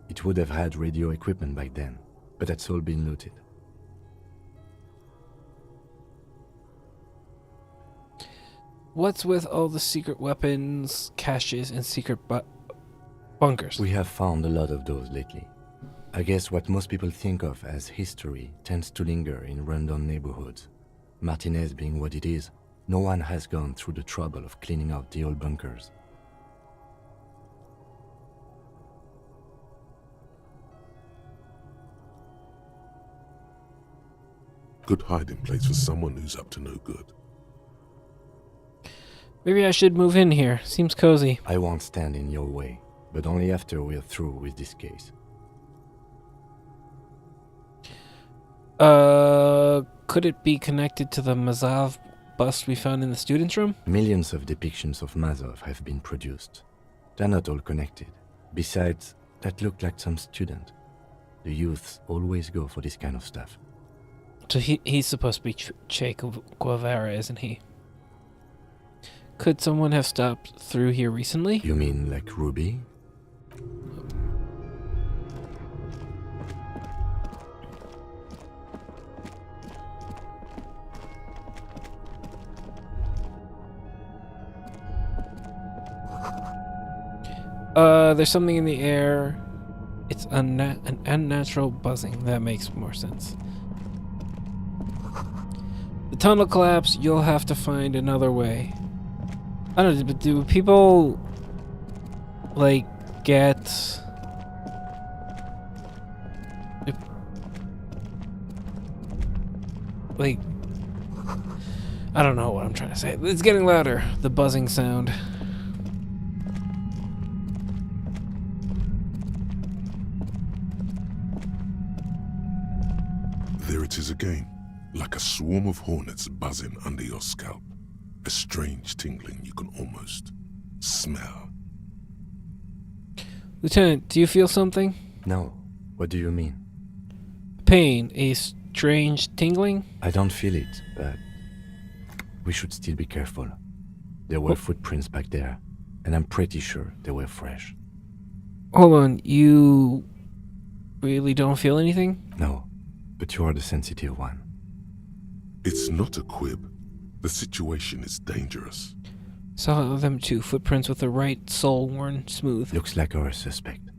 It would have had radio equipment back then, but that's all been looted. What's with all the secret weapons, caches, and secret bunkers? We have found a lot of those lately. I guess what most people think of as history tends to linger in rundown neighborhoods. Martinez being what it is, no one has gone through the trouble of cleaning out the old bunkers. Good hiding place for someone who's up to no good. Maybe I should move in here. Seems cozy. I won't stand in your way, but only after we're through with this case. Could it be connected to the Mazov bust we found in the students' room? Millions of depictions of Mazov have been produced. They're not all connected. Besides, that looked like some student. The youths always go for this kind of stuff. So he's supposed to be Che Guevara, isn't he? Could someone have stopped through here recently? You mean like Ruby? There's something in the air. It's an unnatural buzzing. That makes more sense. The tunnel collapsed. You'll have to find another way. I don't know, but do people, like, get... Like... I don't know what I'm trying to say. It's getting louder. The buzzing sound. There it is again, like a swarm of hornets buzzing under your scalp. A strange tingling you can almost smell. Lieutenant, do you feel something? No. What do you mean? Pain, a strange tingling? I don't feel it, but we should still be careful. There were footprints back there, and I'm pretty sure they were fresh. Hold on, you really don't feel anything? No, but you are the sensitive one. It's not a quib. The situation is dangerous. Saw them too, footprints with the right sole worn smooth. Looks like our suspect.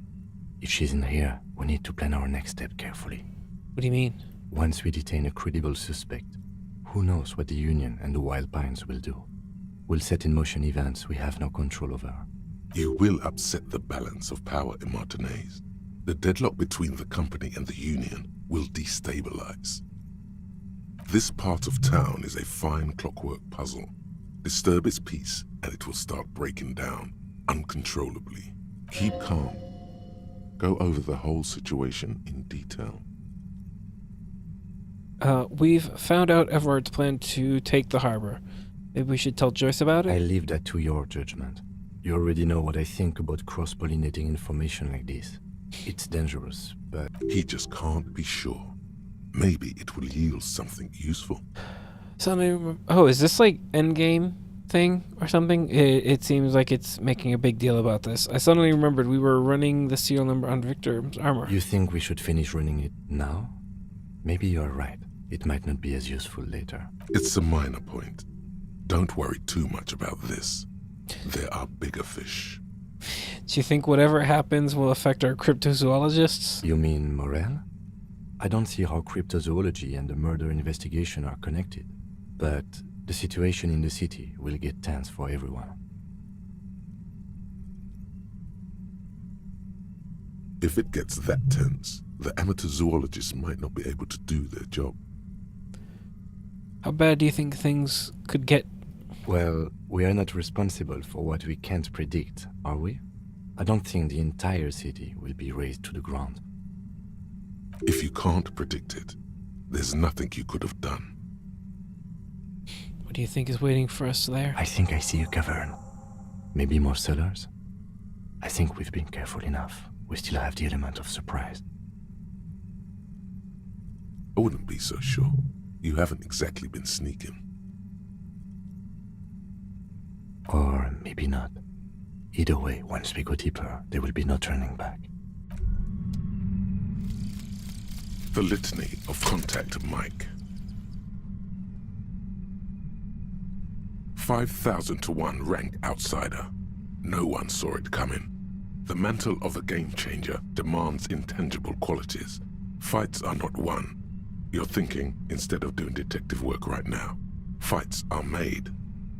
If she's in here, we need to plan our next step carefully. What do you mean? Once we detain a credible suspect, who knows what the Union and the Wild Pines will do? We'll set in motion events we have no control over. You will upset the balance of power in Martinez. The deadlock between the company and the Union will destabilize. This part of town is a fine clockwork puzzle. Disturb its peace, and it will start breaking down uncontrollably. Keep calm. Go over the whole situation in detail. We've found out Everard's plan to take the harbor. Maybe we should tell Joyce about it? I leave that to your judgment. You already know what I think about cross-pollinating information like this. It's dangerous, but... He just can't be sure. Maybe it will yield something useful. Oh, is this like endgame thing or something? It seems like it's making a big deal about this. I suddenly remembered we were running the serial number on Victor's armor. You think we should finish running it now? Maybe you're right. It might not be as useful later. It's a minor point. Don't worry too much about this. There are bigger fish. Do you think whatever happens will affect our cryptozoologists? You mean Morel? I don't see how cryptozoology and the murder investigation are connected, but the situation in the city will get tense for everyone. If it gets that tense, the amateur zoologists might not be able to do their job. How bad do you think things could get? Well, we are not responsible for what we can't predict, are we? I don't think the entire city will be razed to the ground. If you can't predict it, there's nothing you could have done. What do you think is waiting for us there? I think I see a cavern. Maybe more cellars? I think we've been careful enough. We still have the element of surprise. I wouldn't be so sure. You haven't exactly been sneaking. Or maybe not. Either way, once we go deeper, there will be no turning back. The litany of contact Mike. 5,000 to 1 ranked outsider. No one saw it coming. The mantle of a game changer demands intangible qualities. Fights are not won. You're thinking instead of doing detective work right now. Fights are made,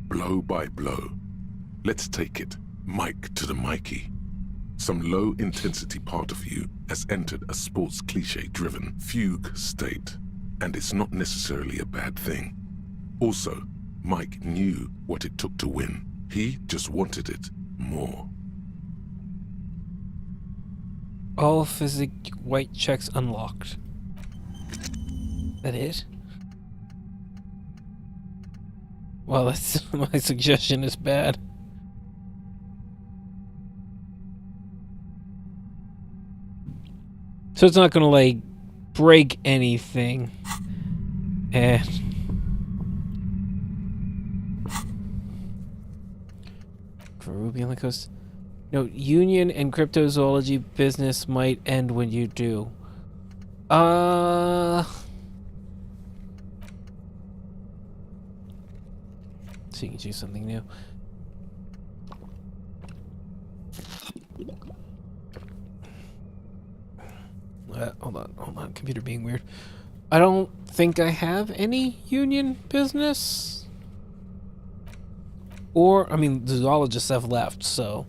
blow by blow. Let's take it, Mike to the Mikey. Some low-intensity part of you has entered a sports cliché-driven fugue state, and it's not necessarily a bad thing. Also, Mike knew what it took to win. He just wanted it more. All physic white checks unlocked. That it? Well, that's my suggestion is bad. So it's not gonna like break anything. For Ruby on the Coast. No, union and cryptozoology business might end when you do. So you can choose something new. Hold on, computer being weird. I don't think I have any union business. Or, I mean, the zoologists have left, so...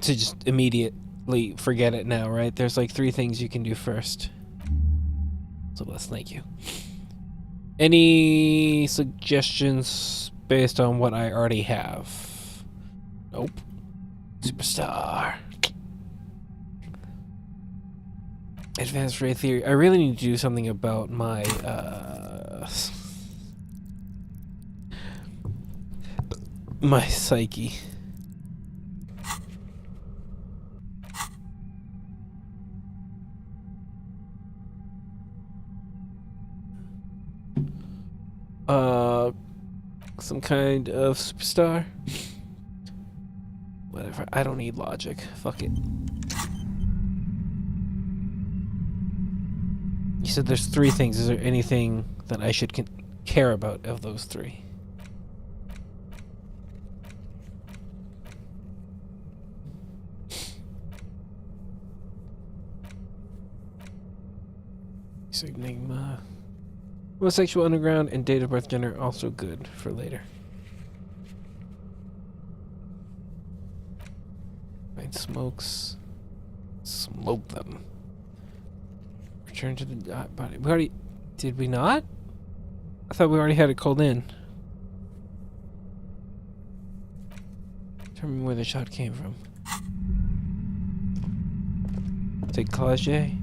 So just immediately forget it now, right? There's like 3 things you can do first. So let's thank you. Any suggestions based on what I already have? Nope. Superstar. Advanced ray theory. I really need to do something about my my psyche. Some kind of superstar. Whatever. I don't need logic. Fuck it. You said there's 3 things. Is there anything that I should care about of those 3? Enigma. Homosexual underground and date of birth gender also good for later. Find smokes. Smoke them. Return to the body. We already... Did we not? I thought we already had it called in. Determine where the shot came from. Take Clage.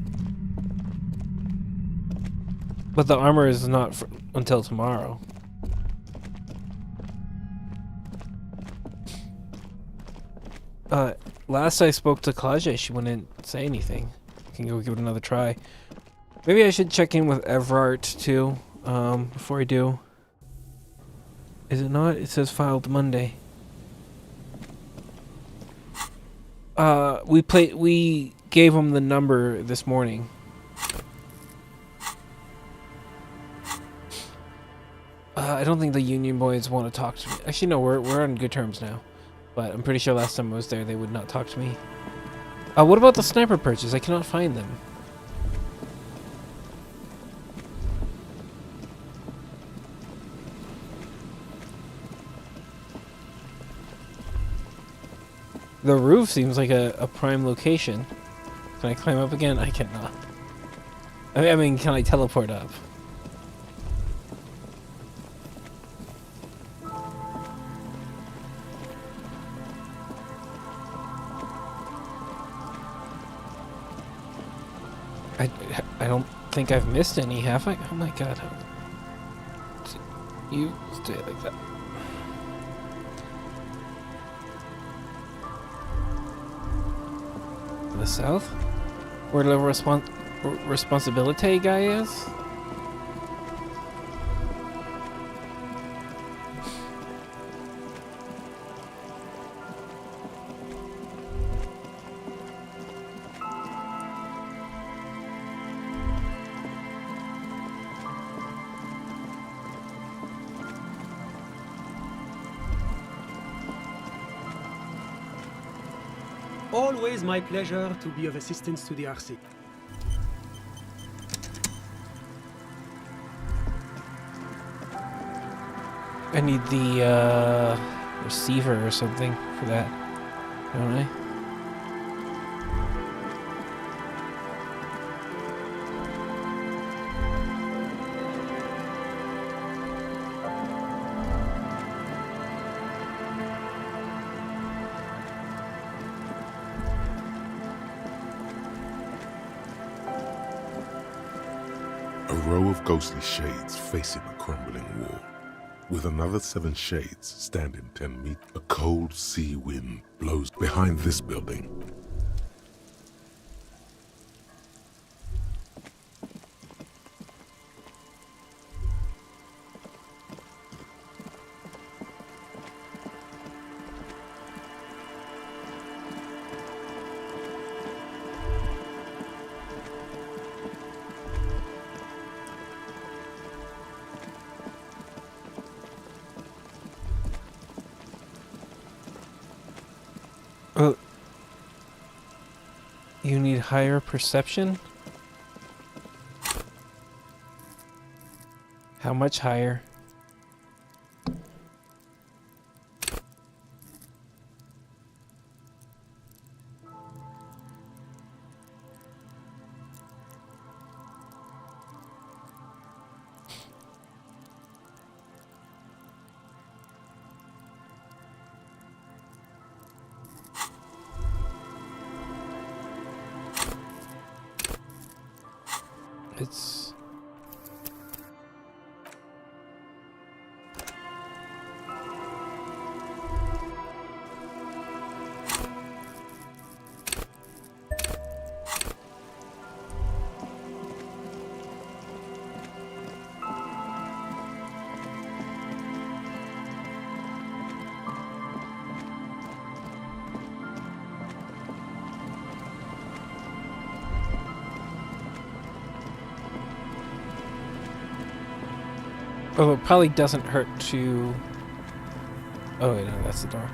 But the armor is not until tomorrow. Last I spoke to Clage, she wouldn't say anything. I can go give it another try. Maybe I should check in with Everart too, before I do. Is it not? It says filed Monday. We gave him the number this morning. I don't think the Union boys want to talk to me. Actually, no, we're on good terms now. But I'm pretty sure last time I was there, they would not talk to me. What about the sniper perches? I cannot find them. The roof seems like a prime location. Can I climb up again? I cannot. I mean, can I teleport up? I don't think I've missed any, have I? Oh my god. You stay like that. The south? Where the responsibility guy is? Always my pleasure to be of assistance to the RC. I need the receiver or something for that, don't I? A row of ghostly shades facing a crumbling wall, with another 7 shades standing 10 meters. A cold sea wind blows behind this building. You need higher perception? How much higher? It's... Oh, it probably doesn't hurt to... Oh, wait, no, that's the door.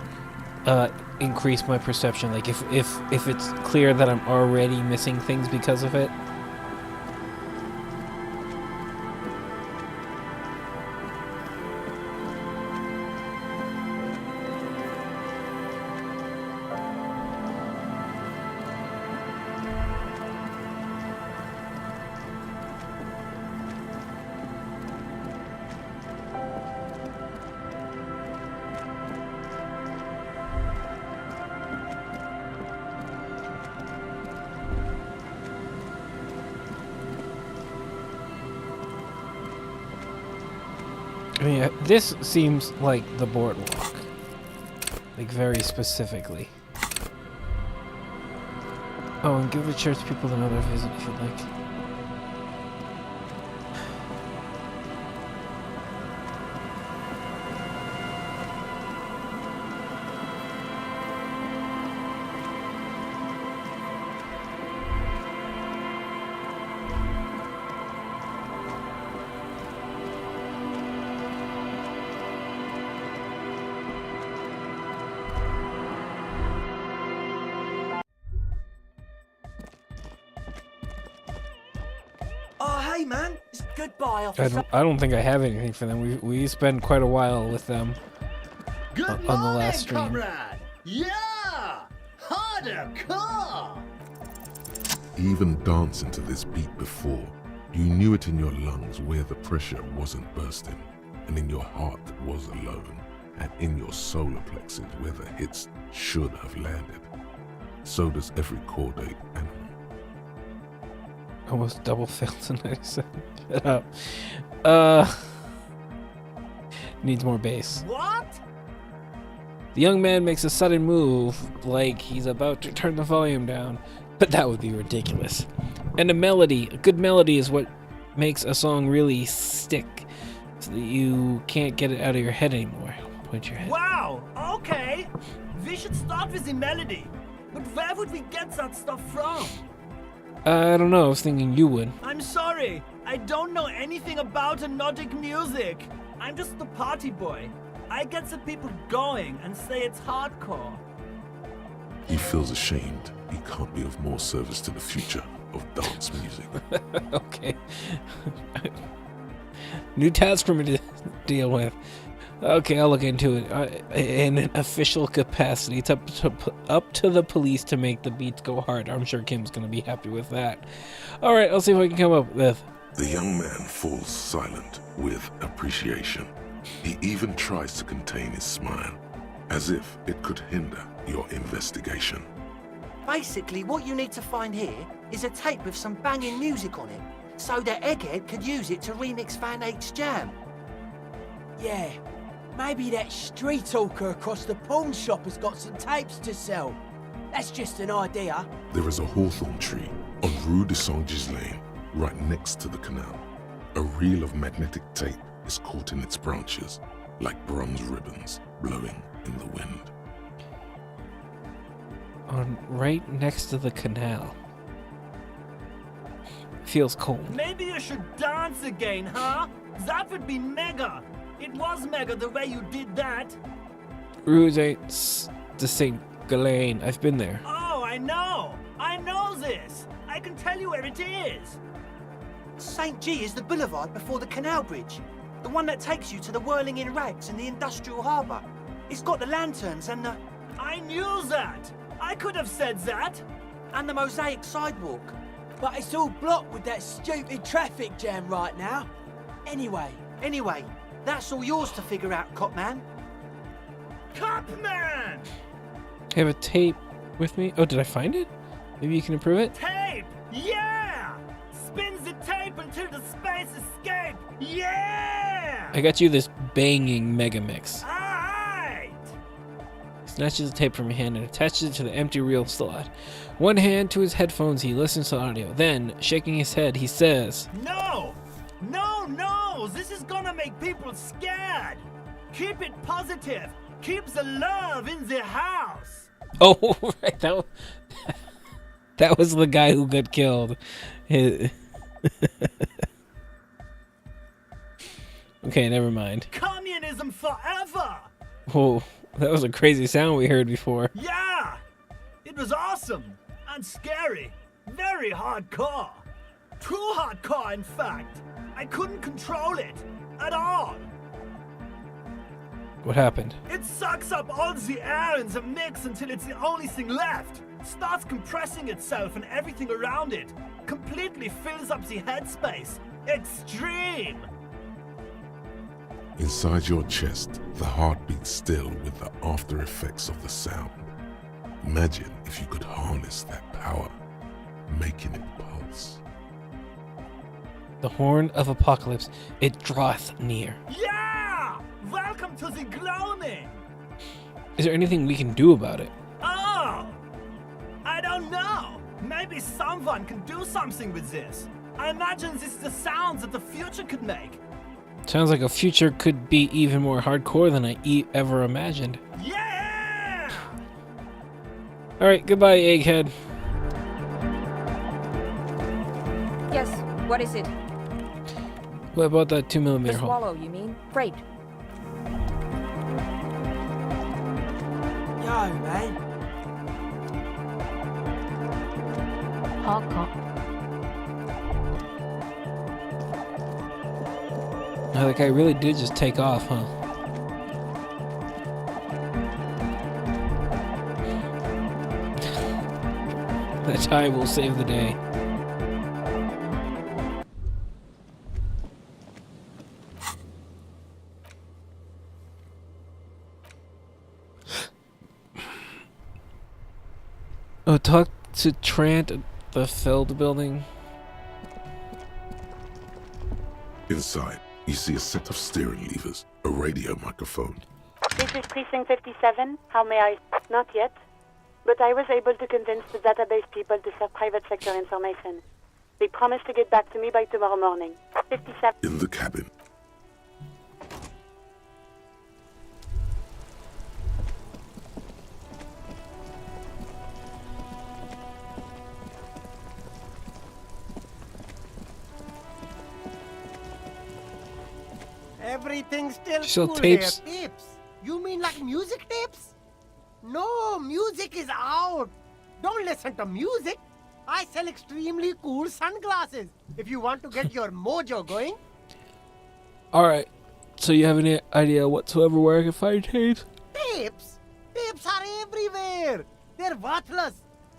Increase my perception. Like, if it's clear that I'm already missing things because of it. I mean, this seems like the boardwalk. Like, very specifically. Oh, and give the church people another visit if you'd like. Oh, hey, man. It's goodbye, officer. I don't think I have anything for them. We spend quite a while with them Good on the morning, last stream. comrade. Yeah! Harder car! Even dancing to this beat before, you knew it in your lungs where the pressure wasn't bursting, and in your heart that was alone, and in your solar plexus where the hits should have landed. So does every caudate animal. Almost double failed to 97. Shut up. Needs more bass. What? The young man makes a sudden move, like he's about to turn the volume down, but that would be ridiculous. And a good melody is what makes a song really stick, so that you can't get it out of your head anymore. Point your head. Wow, okay. We should start with the melody. But where would we get that stuff from? I don't know, I was thinking you would. I'm sorry, I don't know anything about Nordic music. I'm just the party boy. I get the people going and say it's hardcore. He feels ashamed he can't be of more service to the future of dance music. Okay. New task for me to deal with. Okay, I'll look into it. In an official capacity, it's up to the police to make the beats go hard. I'm sure Kim's gonna be happy with that. All right, I'll see what I can come up with. The young man falls silent with appreciation. He even tries to contain his smile, as if it could hinder your investigation. Basically, what you need to find here is a tape with some banging music on it, so that Egghead could use it to remix Van Eyck's jam. Yeah, maybe that street hawker across the pawn shop has got some tapes to sell. That's just an idea. There is a hawthorn tree on Rue de Saint-Gislain, right next to the canal. A reel of magnetic tape is caught in its branches, like bronze ribbons blowing in the wind. Right next to the canal. Feels cold. Maybe you should dance again, huh? That would be mega. It was mega the way you did that. Rue de Saint Ghislain. I've been there. Oh, I know. I know this. I can tell you where it is. St. G is the boulevard before the canal bridge. The one that takes you to the whirling in rags and the industrial harbour. It's got the lanterns and the... I knew that. I could have said that. And the mosaic sidewalk. But it's all blocked with that stupid traffic jam right now. Anyway, that's all yours to figure out, Copman. Copman! I have a tape with me. Oh, did I find it? Maybe you can improve it? Tape! Yeah! Spins the tape until the space escape! Yeah! I got you this banging mega mix. Alright! He snatches the tape from your hand and attaches it to the empty reel slot. One hand to his headphones, he listens to the audio. Then, shaking his head, he says, No! No, no! This is gonna make people scared! Keep it positive! Keep the love in the house! Oh, right, that was the guy who got killed. Okay, never mind. Communism forever! Oh, that was a crazy sound we heard before. Yeah! It was awesome! And scary! Very hardcore! Too hardcore, in fact! I couldn't control it! At all! What happened? It sucks up all the air in the mix until it's the only thing left! Starts compressing itself and everything around it! Completely fills up the headspace! Extreme! Inside your chest, the heart beats still with the after effects of the sound. Imagine if you could harness that power, making it pulse. The horn of apocalypse, it draweth near. Yeah! Welcome to the gloaming! Is there anything we can do about it? Oh! I don't know! Maybe someone can do something with this. I imagine this is the sounds that the future could make. Sounds like a future could be even more hardcore than I ever imagined. Yeah! Alright, goodbye, Egghead. Yes, what is it? What about that 2mm The hole? swallow, you mean? Freight. yo, man. Oh, that guy really did just take off, huh? That time will save the day. Oh, talk to Trant at the Feld building. Inside, you see a set of steering levers, a radio microphone. This is Precinct 57. How may I? Not yet. But I was able to convince the database people to share private sector information. They promised to get back to me by tomorrow morning. 57. In the cabin. Everything's still Still cool tapes? here. Tapes? You mean like music tapes? No, music is out. Don't listen to music. I sell extremely cool sunglasses. If you want to get your mojo going. Alright, so you have any idea whatsoever where I can find tapes? Tapes? Tapes are everywhere. They're worthless.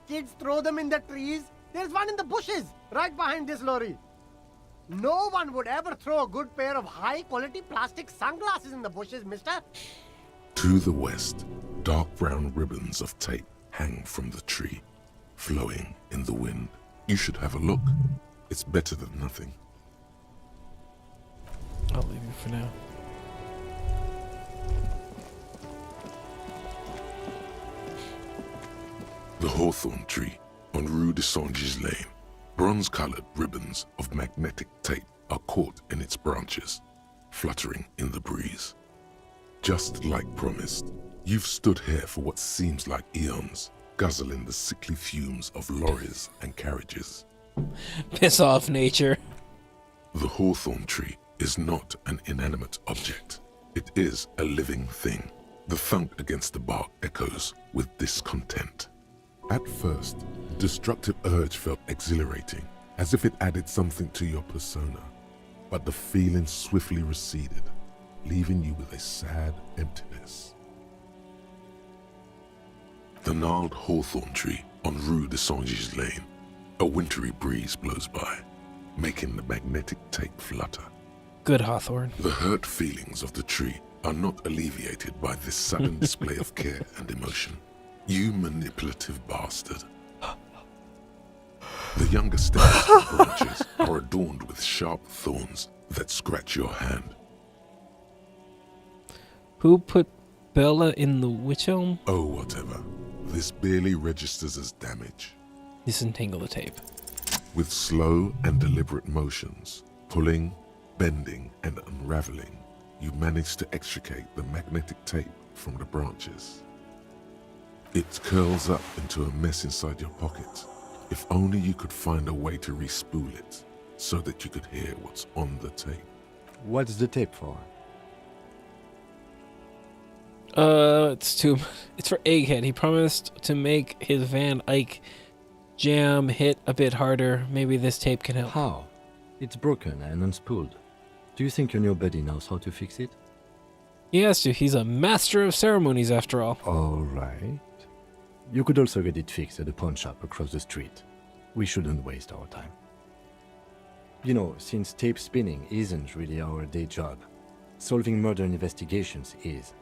Kids throw them in the trees. There's one in the bushes, right behind this lorry. No one would ever throw a good pair of high-quality plastic sunglasses in the bushes, mister. To the west, dark brown ribbons of tape hang from the tree, flowing in the wind. You should have a look. It's better than nothing. I'll leave you for now. The hawthorn tree on Rue de Saint-Gilles Lane. Bronze-colored ribbons of magnetic tape are caught in its branches, fluttering in the breeze. Just like promised, you've stood here for what seems like eons, guzzling the sickly fumes of lorries and carriages. Piss off, nature. The hawthorn tree is not an inanimate object. It is a living thing. The thunk against the bark echoes with discontent. At first, the destructive urge felt exhilarating, as if it added something to your persona. But the feeling swiftly receded, leaving you with a sad emptiness. The gnarled hawthorn tree on Rue de Saint-Gilles Lane. A wintry breeze blows by, making the magnetic tape flutter. Good hawthorn. The hurt feelings of the tree are not alleviated by this sudden display of care and emotion. You manipulative bastard. The younger stems and branches are adorned with sharp thorns that scratch your hand. Who put Bella in the witch elm? Oh, whatever. This barely registers as damage. Disentangle the tape. With slow and deliberate motions, pulling, bending, and unraveling, you manage to extricate the magnetic tape from the branches. It curls up into a mess inside your pocket. If only you could find a way to re-spool it, so that you could hear what's on the tape. What's the tape for? It's for Egghead. He promised to make his Van Eyck jam hit a bit harder. Maybe this tape can help. How? It's broken and unspooled. Do you think your new buddy knows how to fix it? Yes, he's a master of ceremonies after all. All right. You could also get it fixed at the pawn shop across the street. We shouldn't waste our time. You know, since tape spinning isn't really our day job, solving murder investigations is.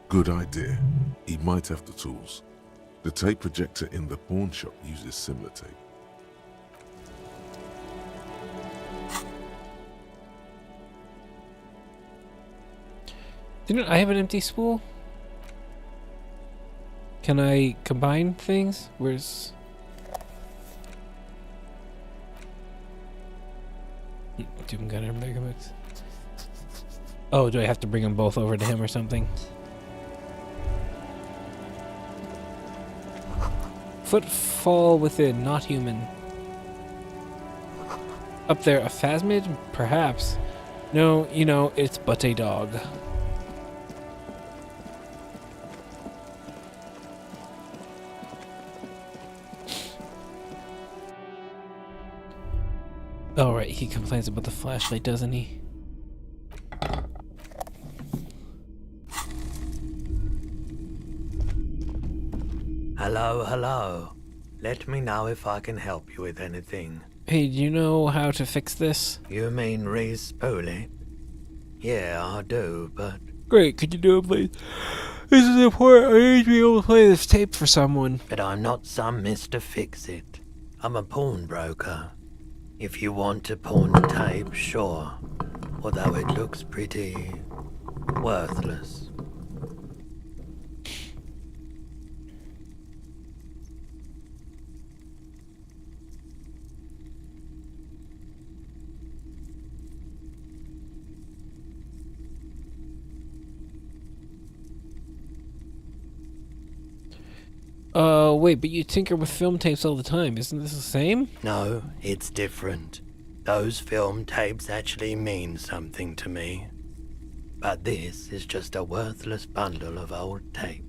Good idea. He might have the tools. The tape projector in the pawn shop uses similar tape. Didn't I have an empty spool? Can I combine things? Where's... Doom Gunner Megamix. Oh, do I have to bring them both over to him or something? Footfall within, not human. Up there, a phasmid? Perhaps. No, you know, it's but a dog. Oh, right, he complains about the flashlight, doesn't he? Hello, hello. Let me know if I can help you with anything. Hey, do you know how to fix this? You mean re-spool it? Yeah, I do, but... Great, could you do it, please? This is important. I need to be able to play this tape for someone. But I'm not some Mr. Fix-It. I'm a pawnbroker. If you want to pawn the tape, sure. although it looks pretty worthless. Wait, but you tinker with film tapes all the time. Isn't this the same? No, it's different. Those film tapes actually mean something to me. But this is just a worthless bundle of old tape.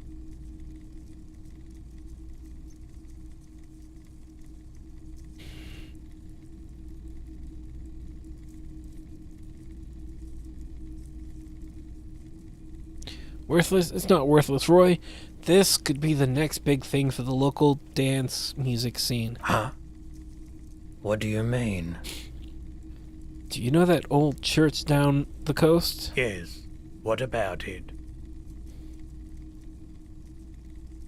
Worthless? It's not worthless, Roy. This could be the next big thing for the local dance music scene. Huh? What do you mean? Do you know that old church down the coast? Yes. What about it?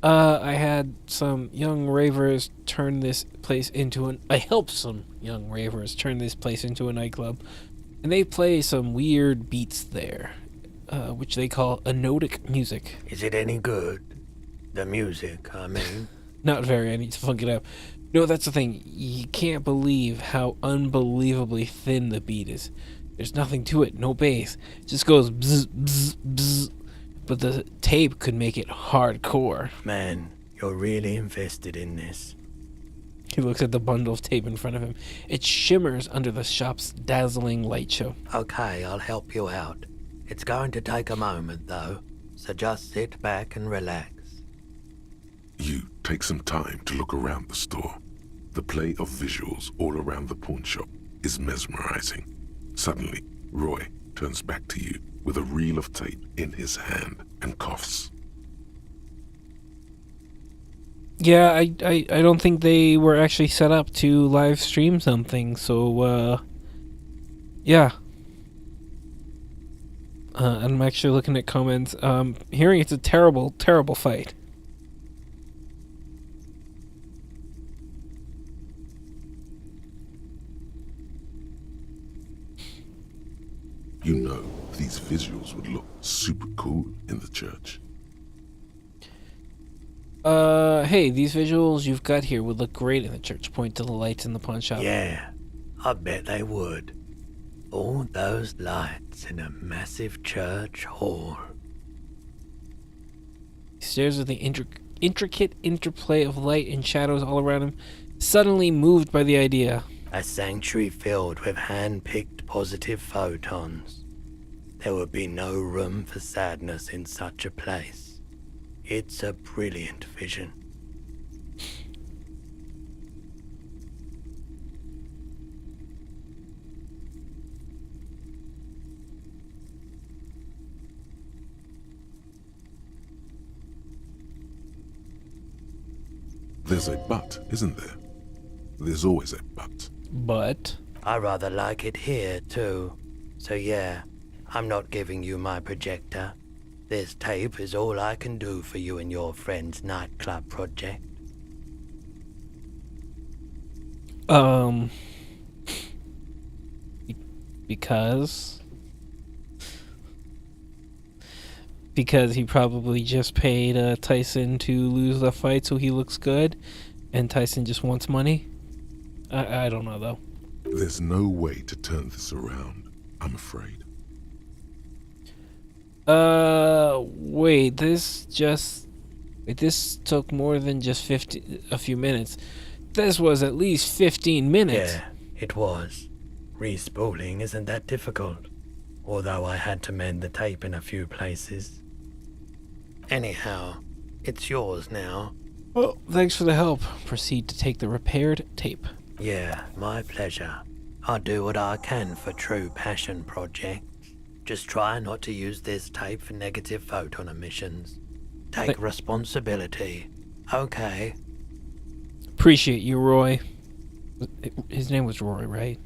I had some young ravers turn this place into I helped some young ravers turn this place into a nightclub. And they play some weird beats there, which they call anotic music. Is it any good? The music, I mean. Not very, I need to funk it up. No, that's the thing. You can't believe how unbelievably thin the beat is. There's nothing to it, no bass. It just goes bzz, bzz, bzz. But the tape could make it hardcore. Man, you're really invested in this. He looks at the bundle of tape in front of him. It shimmers under the shop's dazzling light show. Okay, I'll help you out. It's going to take a moment, though, so just sit back and relax. You take some time to look around the store. The play of visuals all around the pawn shop is mesmerizing. Suddenly, Roy turns back to you with a reel of tape in his hand and coughs. Yeah, I don't think they were actually set up to live stream something, so, yeah. I'm actually looking at comments. Hearing it's a terrible, terrible fight. You know, these visuals would look super cool in the church. Hey, these visuals you've got here would look great in the church. Point to the lights in the pawn shop. Yeah, I bet they would. All those lights in a massive church hall. He stares at the intricate interplay of light and shadows all around him, suddenly moved by the idea. A sanctuary filled with hand-picked positive photons. There would be no room for sadness in such a place. It's a brilliant vision. There's a but, isn't there? There's always a but. But? I rather like it here, too. So yeah, I'm not giving you my projector. This tape is all I can do for you and your friend's nightclub project. Because? Because he probably just paid Tyson to lose the fight so he looks good, and Tyson just wants money? I don't know, though. There's no way to turn this around, I'm afraid. Wait, this took more than just a few minutes. This was at least 15 minutes. Yeah, it was. Respooling isn't that difficult, although I had to mend the tape in a few places. Anyhow, it's yours now. Well, thanks for the help. Proceed to take the repaired tape. Yeah, my pleasure. I'll do what I can for true passion projects. Just try not to use this tape for negative photon emissions. Take responsibility. Okay. Appreciate you, Roy. His name was Roy, right?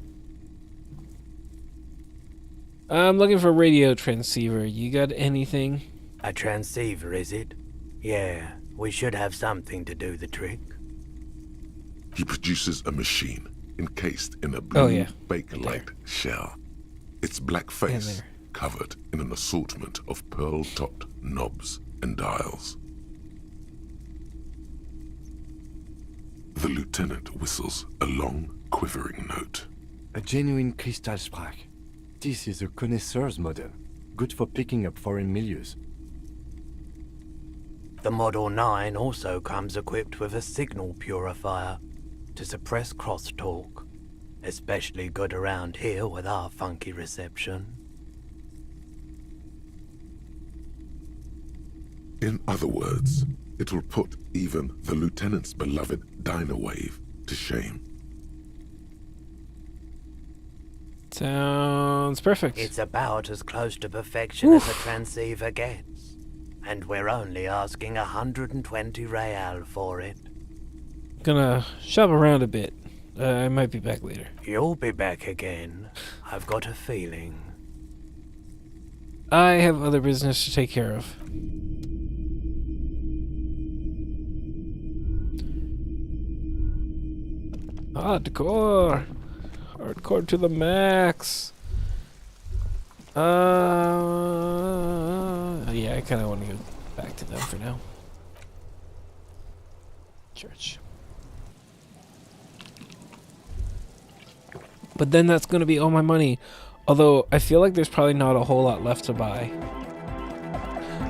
I'm looking for a radio transceiver. You got anything? A transceiver, is it? Yeah, we should have something to do the trick. He produces a machine encased in a blue Bakelite shell. its black face covered in an assortment of pearl-topped knobs and dials. The lieutenant whistles a long, quivering note. A genuine crystal sprach. This is a connoisseur's model, good for picking up foreign milieus. The Model 9 also comes equipped with a signal purifier to suppress crosstalk, especially good around here with our funky reception. In other words, it will put even the lieutenant's beloved diner wave to shame. Sounds perfect. It's about as close to perfection as a transceiver gets. And we're only asking 120 real for it. Gonna shop around a bit. I might be back later. You'll be back again. I've got a feeling. I have other business to take care of. Hardcore. Hardcore to the max. Yeah, I kind of want to go back to them for now. Church. But then that's going to be all my money. Although, I feel like there's probably not a whole lot left to buy.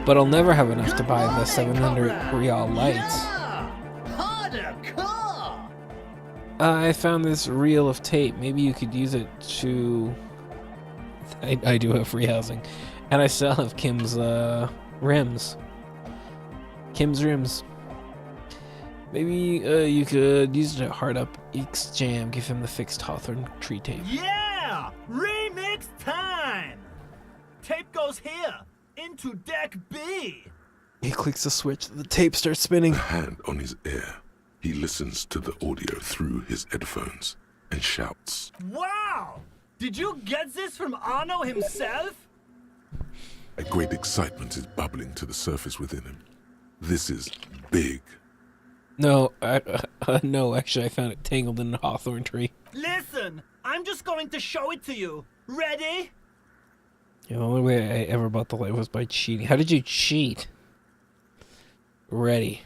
But I'll never have enough to buy the 700 real lights. I found this reel of tape. Maybe you could use it to... I do have free housing. And I still have Kim's rims. Kim's rims. Maybe you could use it to hard up Eek's jam. Give him the fixed Hawthorne tree tape. Yeah! Remix time! Tape goes here, into deck B. He clicks the switch. The tape starts spinning. A hand on his ear. He listens to the audio through his headphones and shouts. Wow! Did you get this from Arno himself? A great excitement is bubbling to the surface within him. This is big. No, no, actually I found it tangled in a hawthorn tree. Listen, I'm just going to show it to you. Ready? The only way I ever bought the light was by cheating. How did you cheat? Ready.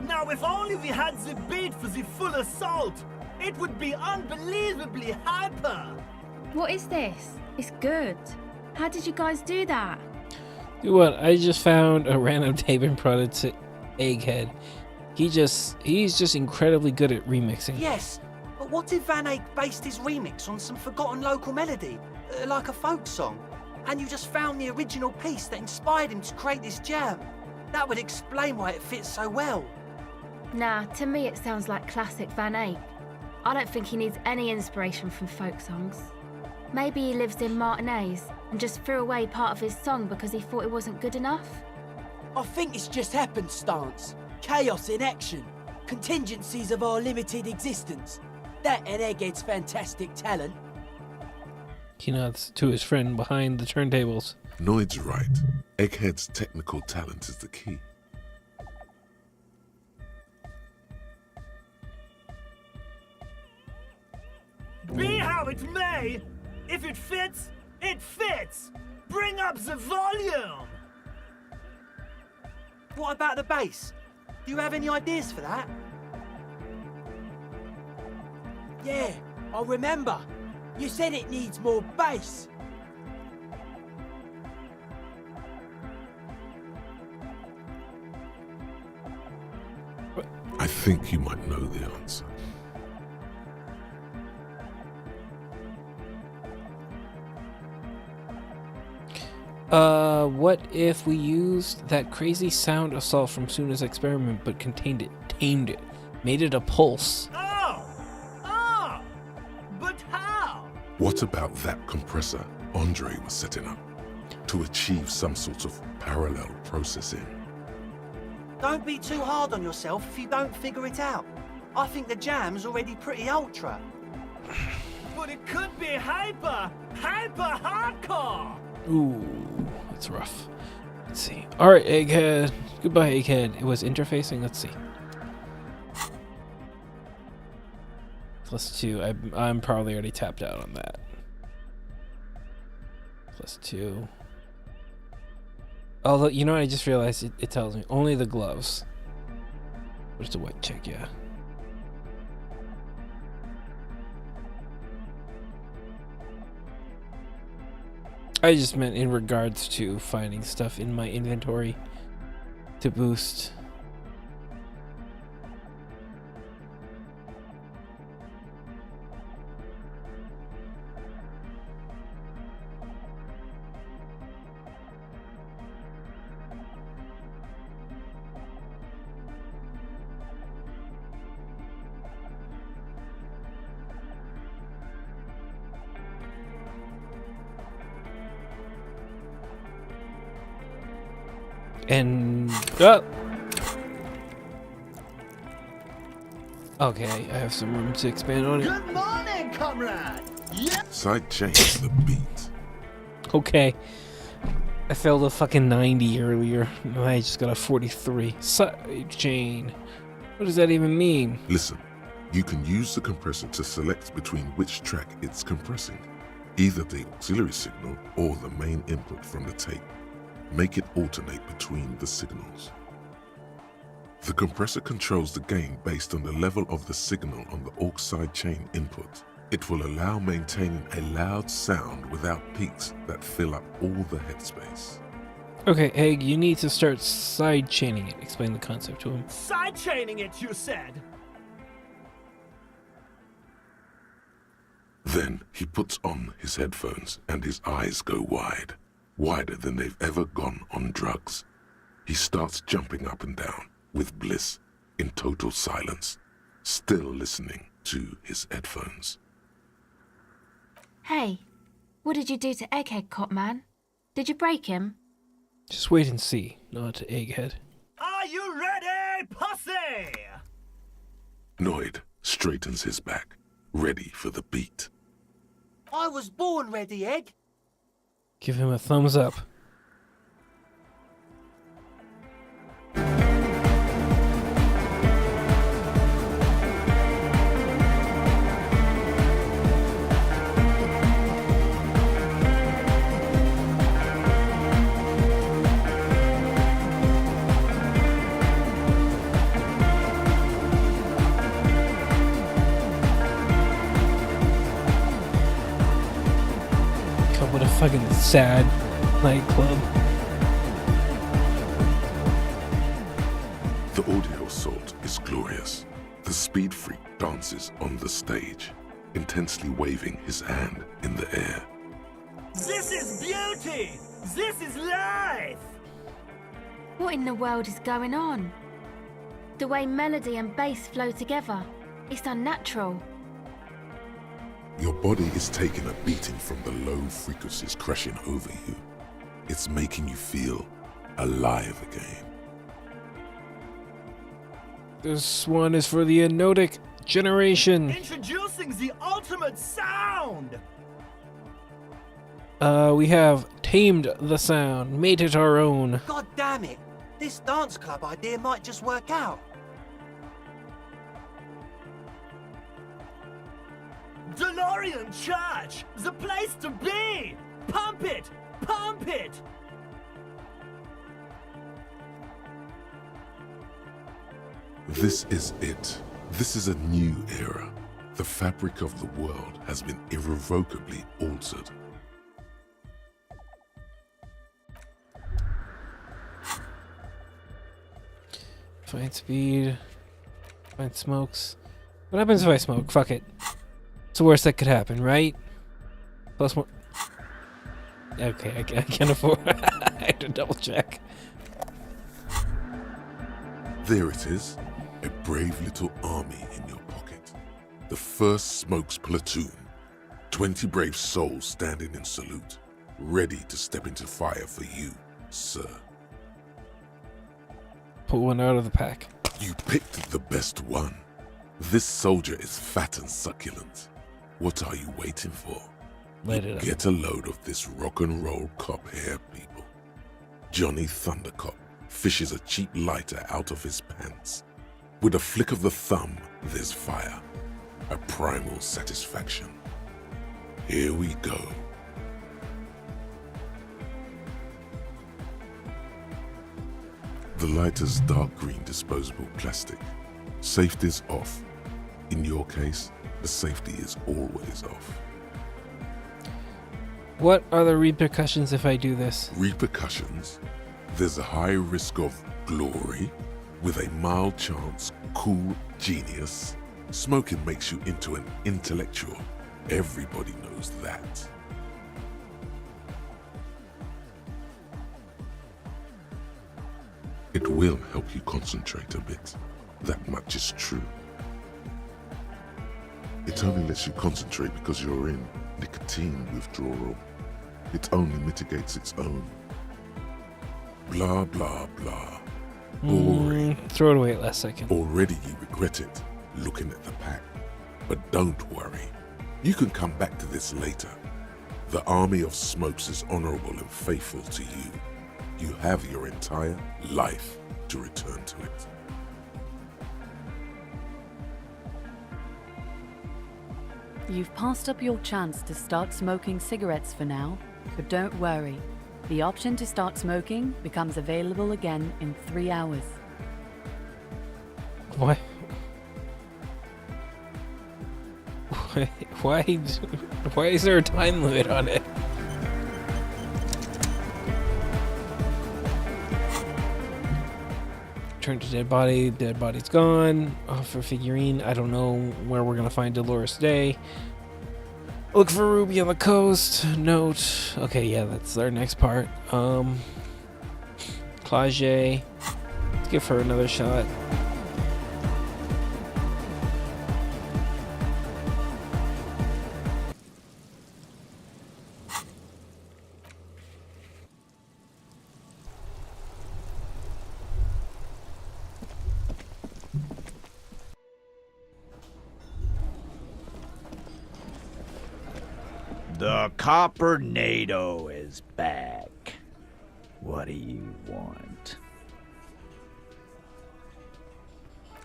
Now, if only we had the beat for the full assault, it would be unbelievably hyper. What is this? It's good. How did you guys do that? Do what? I just found a random tape and brought it to Egghead. He's just incredibly good at remixing. Yes, but what if Van Eyck based his remix on some forgotten local melody, like a folk song, and you just found the original piece that inspired him to create this jam? That would explain why it fits so well. Nah, to me it sounds like classic Van Eyck. I don't think he needs any inspiration from folk songs. Maybe he lives in Martinez and just threw away part of his song because he thought it wasn't good enough. I think it's just happenstance. Chaos in action. Contingencies of our limited existence. That and Egghead's fantastic talent. He nods to his friend behind the turntables. Noid's right. Egghead's technical talent is the key. Be how it may, if it fits, it fits. Bring up the volume. What about the bass? Do you have any ideas for that? Yeah, I remember. You said it needs more bass. I think you might know the answer. What if we used that crazy sound assault from Suna's experiment but contained it, tamed it, made it a pulse? Oh! But how? What about that compressor Andre was setting up to achieve some sort of parallel processing? What? I just found a random tape and brought it to Egghead. He just Don't be too hard on yourself if you don't figure it out. I think the jam's already pretty ultra. But it could be hyper hardcore! Ooh, that's rough. Let's see. Alright, Egghead. Goodbye, Egghead. It was interfacing. Let's see. +2. I'm probably already tapped out on that. +2. Although, you know what? I just realized it tells me only the gloves. Where's the white check? Yeah. I just meant in regards to finding stuff in my inventory to boost. And okay, I have some room to expand on it. Good morning, comrade. Yeah. Side chain the beat. Okay, I failed a fucking 90 earlier. Now I just got a 43. Side chain. What does that even mean? Listen, you can use the compressor to select between which track it's compressing, either the auxiliary signal or the main input from the tape. Make it alternate between the signals. The compressor controls the gain based on the level of the signal on the aux side chain input. It will allow maintaining a loud sound without peaks that fill up all the headspace. Okay, Egg, you need to start side chaining it. Explain the concept to him. Side chaining it, you said? Then he puts on his headphones and his eyes go wide. Wider than they've ever gone on drugs. He starts jumping up and down, with bliss, in total silence, still listening to his headphones. Hey, what did you do to Egghead, Cop Man? Did you break him? Just wait and see, not Egghead. Are you ready, pussy? Noid straightens his back, ready for the beat. I was born ready, Egg. Give him a thumbs up. What a fucking sad nightclub. The audio assault is glorious. The speed freak dances on the stage, intensely waving his hand in the air. This is beauty! This is life! What in the world is going on? The way melody and bass flow together, it's unnatural. Your body is taking a beating from the low frequencies crashing over you. It's making you feel alive again. This one is for the Anodic generation. Introducing the ultimate sound! We have tamed the sound, made it our own. God damn it! This dance club idea might just work out. DeLorean Church! The place to be! Pump it! Pump it! This is it. This is a new era. The fabric of the world has been irrevocably altered. Find speed. Find smokes. What happens if I smoke? Fuck it. It's the worst that could happen, right? +1. Okay, I can't afford. I have to double check. There it is. A brave little army in your pocket. The first Smokes platoon. 20 brave souls standing in salute, ready to step into fire for you, sir. Pull one out of the pack. You picked the best one. This soldier is fat and succulent. What are you waiting for? Light it up. Get a load of this rock and roll cop hair, people. Johnny Thundercop fishes a cheap lighter out of his pants. With a flick of the thumb, there's fire. A primal satisfaction. Here we go. The lighter's dark green disposable plastic. Safety's off. In your case, the safety is always off. What are the repercussions if I do this? Repercussions? There's a high risk of glory, with a mild chance, cool genius. Smoking makes you into an intellectual. Everybody knows that. It will help you concentrate a bit. That much is true. It only lets you concentrate because you're in nicotine withdrawal. It only mitigates its own. Blah, blah, blah. Boring. Throw it away at last second. Already you regret it, looking at the pack. But don't worry. You can come back to this later. The army of smokes is honorable and faithful to you. You have your entire life to return to it. You've passed up your chance to start smoking cigarettes for now, but don't worry. The option to start smoking becomes available again in 3 hours. What? Why is there a time limit on it? Turn to dead body. Dead body's gone. Offer figurine. I don't know where we're gonna find Dolores Day. Look for Ruby on the coast. Note. Okay, yeah, that's our next part. Clage. Let's give her another shot. The Coppernado is back. What do you want?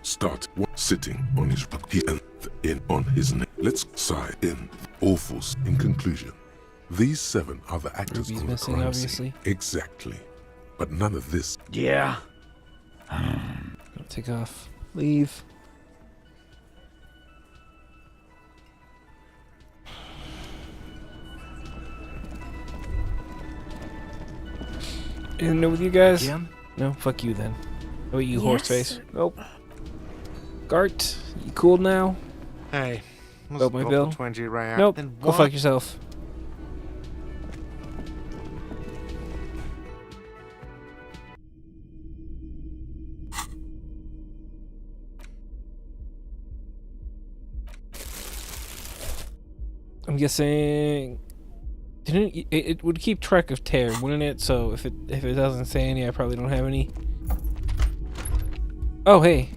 Start sitting on his in on his neck. Let's sigh in awfuls. In conclusion, these 7 are the actors Ruby's on the missing, crime obviously. scene. Exactly. But none of this. Yeah. Take off. Leave. Anything with you guys? Again? No, fuck you then. How about you, Yes. Horseface? Nope. Gart, you cool now? Hey, Oh, my bill? 20 rand. Nope. Then Go what? fuck yourself. I'm guessing. Didn't it would keep track of tear, wouldn't it? So if it doesn't say any, I probably don't have any. Oh hey.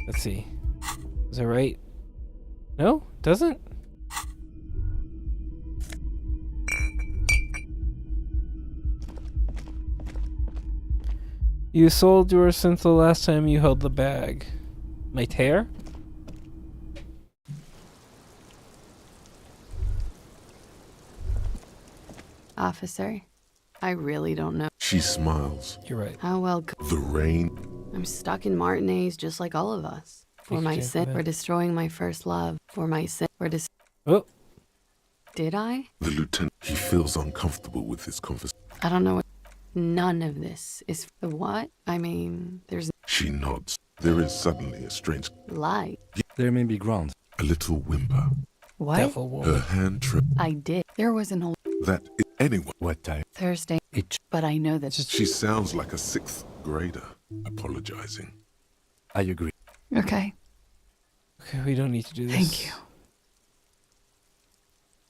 Let's see. Is that right? No, doesn't. You sold yours since the last time you held the bag. My tear? Officer, I really don't know. She smiles. You're right. How well The rain. I'm stuck in Martinez just like all of us. For Thank my you, sin, Jack. for destroying my first love. For my sin, for Oh. Did I? The lieutenant. He feels uncomfortable with this conversation. I don't know what. None of this is the what? I mean, there's She nods. There is suddenly a strange light. There may be grounds. A little whimper. What? Her hand trip. I did. There was an old That is anyone. What time? Thursday. But I know that. She sounds like a 6th grader, apologizing. I agree. Okay. Okay, we don't need to do this. Thank you.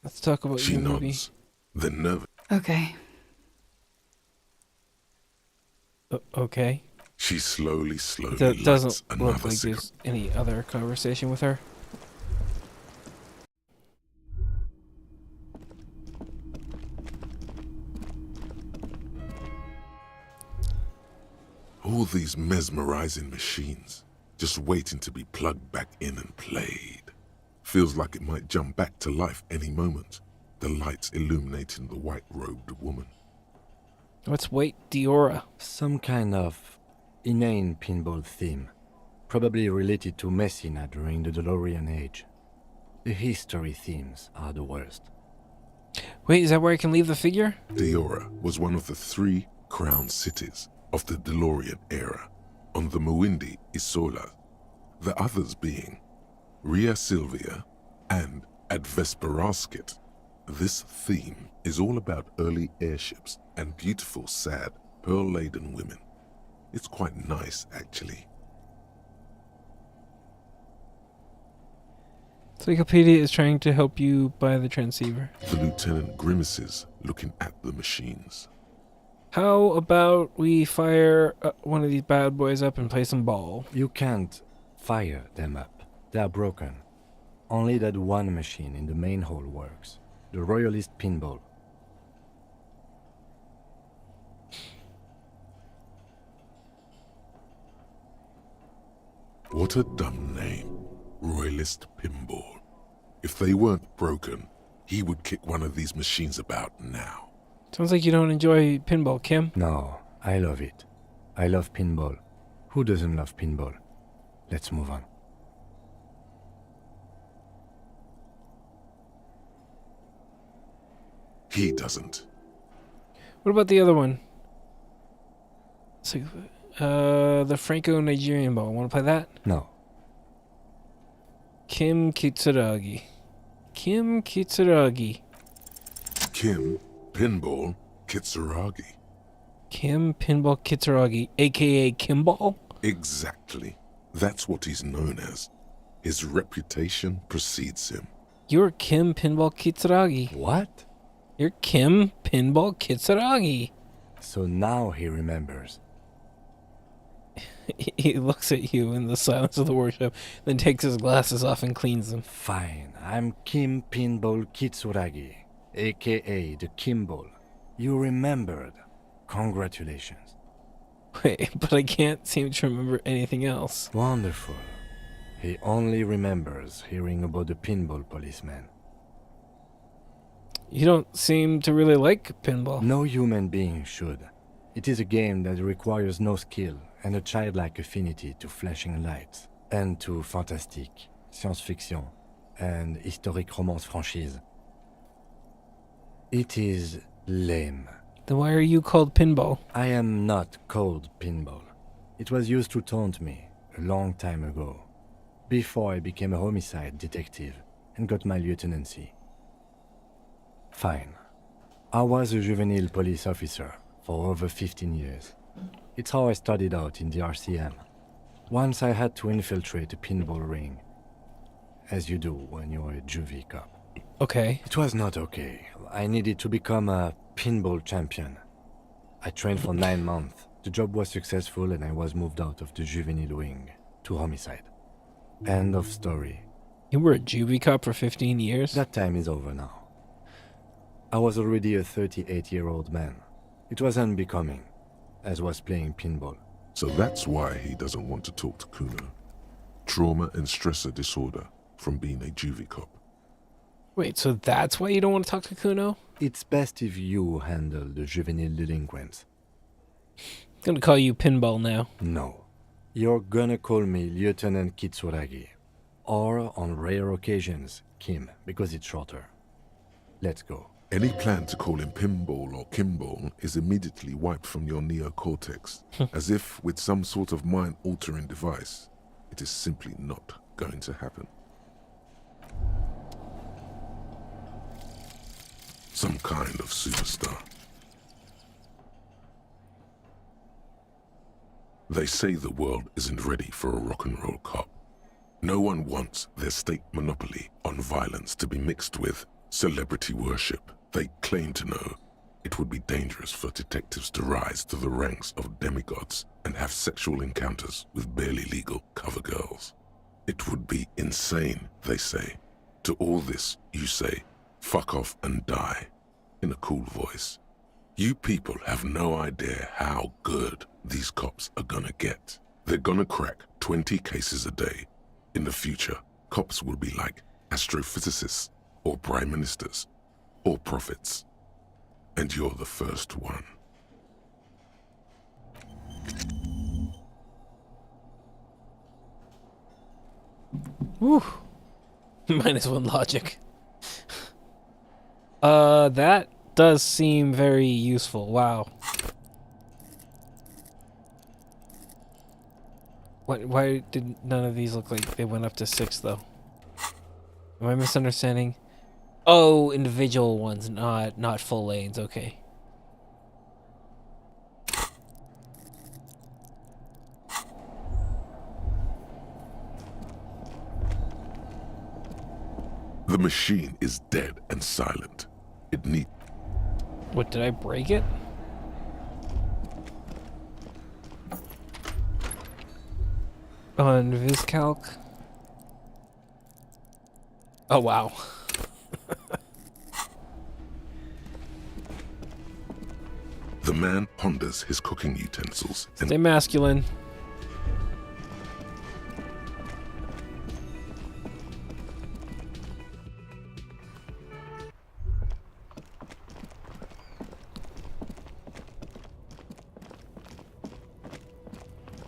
Let's talk about She your movie. nods. Then nervous. Okay. Okay. She slowly It lights doesn't another look like cigarette. there's any other conversation with her. All these mesmerizing machines, just waiting to be plugged back in and played. Feels like it might jump back to life any moment, the lights illuminating the white-robed woman. What's White Diora? Some kind of inane pinball theme, probably related to Messina during the DeLorean age. The history themes are the worst. Wait, is that where I can leave the figure? Diora was one of the 3 crown cities of the DeLorean era, on the Muindi Isola, the others being Ria Silvia and Advesperaskit. This theme is all about early airships and beautiful, sad, pearl-laden women. It's quite nice, actually. Encyclopedia is trying to help you buy the transceiver. The lieutenant grimaces, looking at the machines. How about we fire one of these bad boys up and play some ball? You can't fire them up. They are broken. Only that one machine in the main hall works. The Royalist pinball. What a dumb name. Royalist Pinball. If they weren't broken, he would kick one of these machines about now. Sounds like you don't enjoy pinball, Kim. No, I love it. I love pinball. Who doesn't love pinball? Let's move on. He doesn't. What about the other one? It's like, the Franco-Nigerian ball. Want to play that? No. Kim Kitsuragi. Kim Kitsuragi. Kim Pinball Kitsuragi. Kim Pinball Kitsuragi, a.k.a. Kimball? Exactly. That's what he's known as. His reputation precedes him. You're Kim Pinball Kitsuragi. What? You're Kim Pinball Kitsuragi. So now he remembers. He looks at you in the silence of the workshop, then takes his glasses off and cleans them. Fine, I'm Kim Pinball Kitsuragi, a.k.a. the Kimball. You remembered. Congratulations. Wait, but I can't seem to remember anything else. Wonderful. He only remembers hearing about the pinball policeman. You don't seem to really like pinball. No human being should. It is a game that requires no skill and a childlike affinity to flashing lights and to fantastique, science-fiction, and historic romance franchise. It is lame. Then why are you called Pinball? I am not called Pinball. It was used to taunt me a long time ago, before I became a homicide detective and got my lieutenancy. Fine. I was a juvenile police officer for over 15 years. It's how I started out in the RCM. Once I had to infiltrate a pinball ring, as you do when you're a juvie cop. Okay. It was not okay. I needed to become a pinball champion. I trained for 9 months. The job was successful and I was moved out of the juvenile wing to homicide. End of story. You were a juvie cop for 15 years? That time is over now. I was already a 38-year-old man. It was unbecoming, as was playing pinball. So that's why he doesn't want to talk to Kuno. Trauma and stressor disorder from being a juvie cop. Wait, so that's why you don't want to talk to Kuno? It's best if you handle the juvenile delinquents. I'm gonna call you Pinball now. No. You're gonna call me Lieutenant Kitsuragi. Or, on rare occasions, Kim, because it's shorter. Let's go. Any plan to call him Pinball or Kimball is immediately wiped from your neocortex, as if with some sort of mind-altering device. It is simply not going to happen. Some kind of superstar. They say the world isn't ready for a rock and roll cop. No one wants their state monopoly on violence to be mixed with celebrity worship. They claim to know It would be dangerous for detectives to rise to the ranks of demigods and have sexual encounters with barely legal cover girls. It would be insane, they say. To all this, you say, fuck off and die, in a cool voice. You people have no idea how good these cops are gonna get. They're gonna crack 20 cases a day. In the future, cops will be like astrophysicists, or prime ministers, or prophets. And you're the first one. Whew. -1 logic. That does seem very useful. Wow. Why did none of these look like they went up to 6 though? Am I misunderstanding? Oh, individual ones, not full lanes. Okay. The machine is dead and silent. It needs... What, did I break it? On VisCalc? Oh, wow. The man ponders his cooking utensils and... Stay masculine.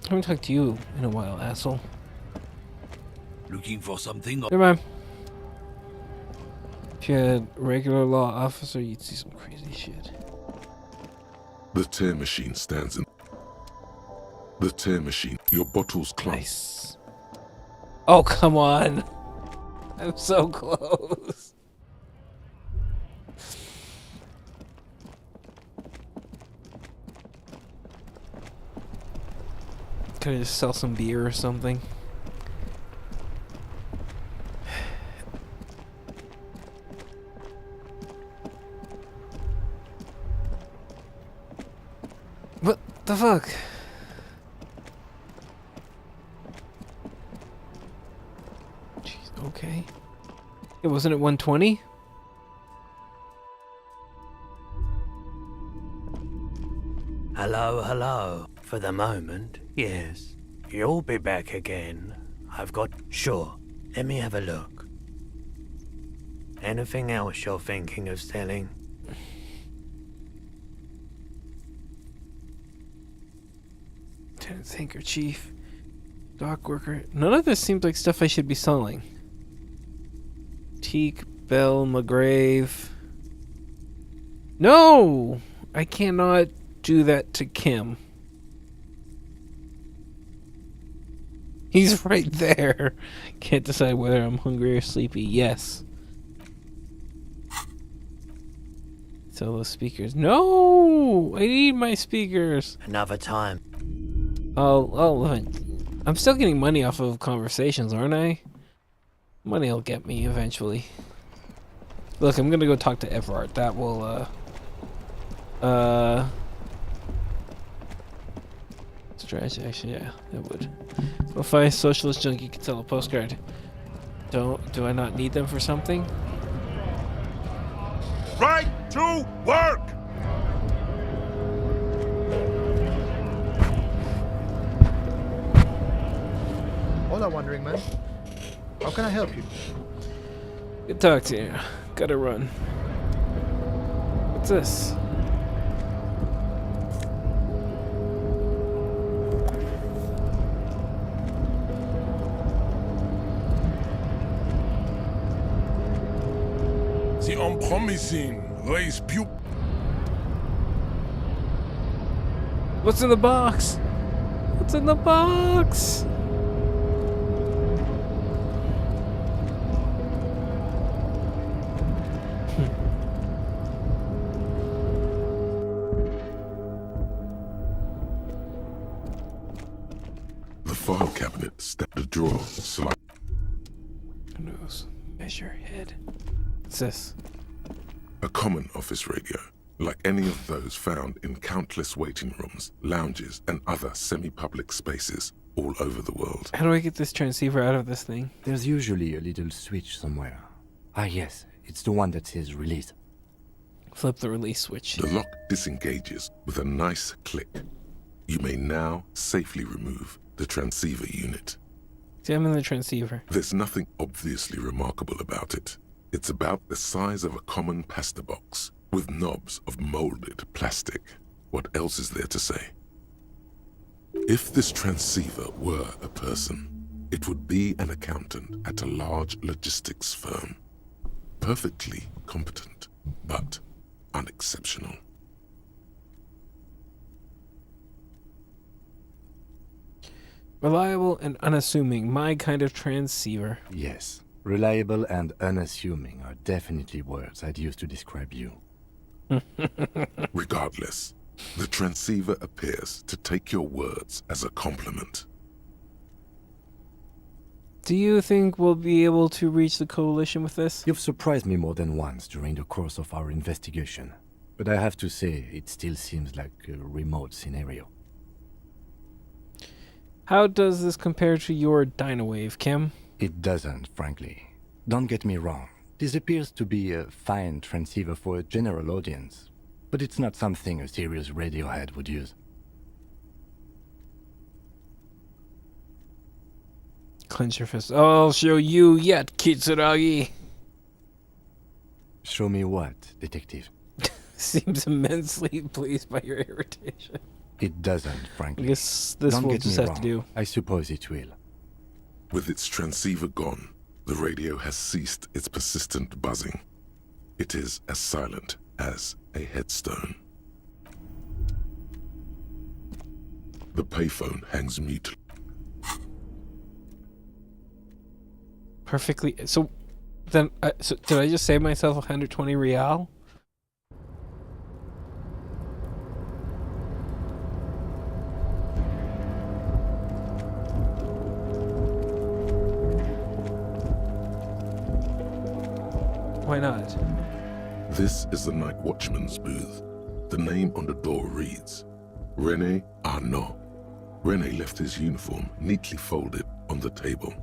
I haven't talked to you in a while, asshole. Looking for something? Never mind. If you had regular law officer, you'd see some crazy shit. The tear machine stands in... The tear machine. Your bottles close. Nice. Oh, come on. I'm so close. Could I just sell some beer or something? What the fuck? Jeez, okay. It wasn't at 120? Hello, hello. For the moment, yes. You'll be back again. I've got... Sure. Let me have a look. Anything else you're thinking of selling? Tenant handkerchief. Dock worker. None of this seems like stuff I should be selling. Teak, Bell, McGrave. No! I cannot do that to Kim. He's right there. Can't decide whether I'm hungry or sleepy. Yes. Sell those speakers. No! I need my speakers. Another time. I'm still getting money off of conversations, aren't I? Money will get me eventually. Look, I'm gonna go talk to Everard. That will, Stretch action, yeah, it would. So if I socialist junkie could sell a postcard. Do I not need them for something? Right to work! Hola, Wandering Man. How can I help you? Good talk to you. Gotta run. What's this? The unpromising raise pup. What's in the box? What's in the box? The file cabinet stepped a drawer slide. Who knows? Measure head. What's this? A common office radio. like any of those found in countless waiting rooms, lounges, and other semi-public spaces all over the world. How do I get this transceiver out of this thing? There's usually a little switch somewhere. Ah yes, it's the one that says release. Flip the release switch. The lock disengages with a nice click. You may now safely remove the transceiver unit. Examine the transceiver. There's nothing obviously remarkable about it. It's about the size of a common pasta box, with knobs of molded plastic. What else is there to say? If this transceiver were a person, it would be an accountant at a large logistics firm. Perfectly competent, but unexceptional. Reliable and unassuming, my kind of transceiver. Yes, reliable and unassuming are definitely words I'd use to describe you. Regardless, the transceiver appears to take your words as a compliment. Do you think we'll be able to reach the coalition with this? You've surprised me more than once during the course of our investigation, but I have to say it still seems like a remote scenario. How does this compare to your Dynawave, Kim? It doesn't, frankly. Don't get me wrong. This appears to be a fine transceiver for a general audience, but it's not something a serious radiohead would use. Clench your fist. I'll show you yet, Kitsuragi. Show me what, detective? Seems immensely pleased by your irritation. It doesn't, frankly. I guess this Don't will get just me have wrong. to do. I suppose it will. With its transceiver gone, the radio has ceased its persistent buzzing. It is as silent as a headstone. The payphone hangs mute. Perfectly. So, then, so did I just save myself 120 real? Why not? This is the night watchman's booth. The name on the door reads, René Arnaud. René left his uniform neatly folded on the table.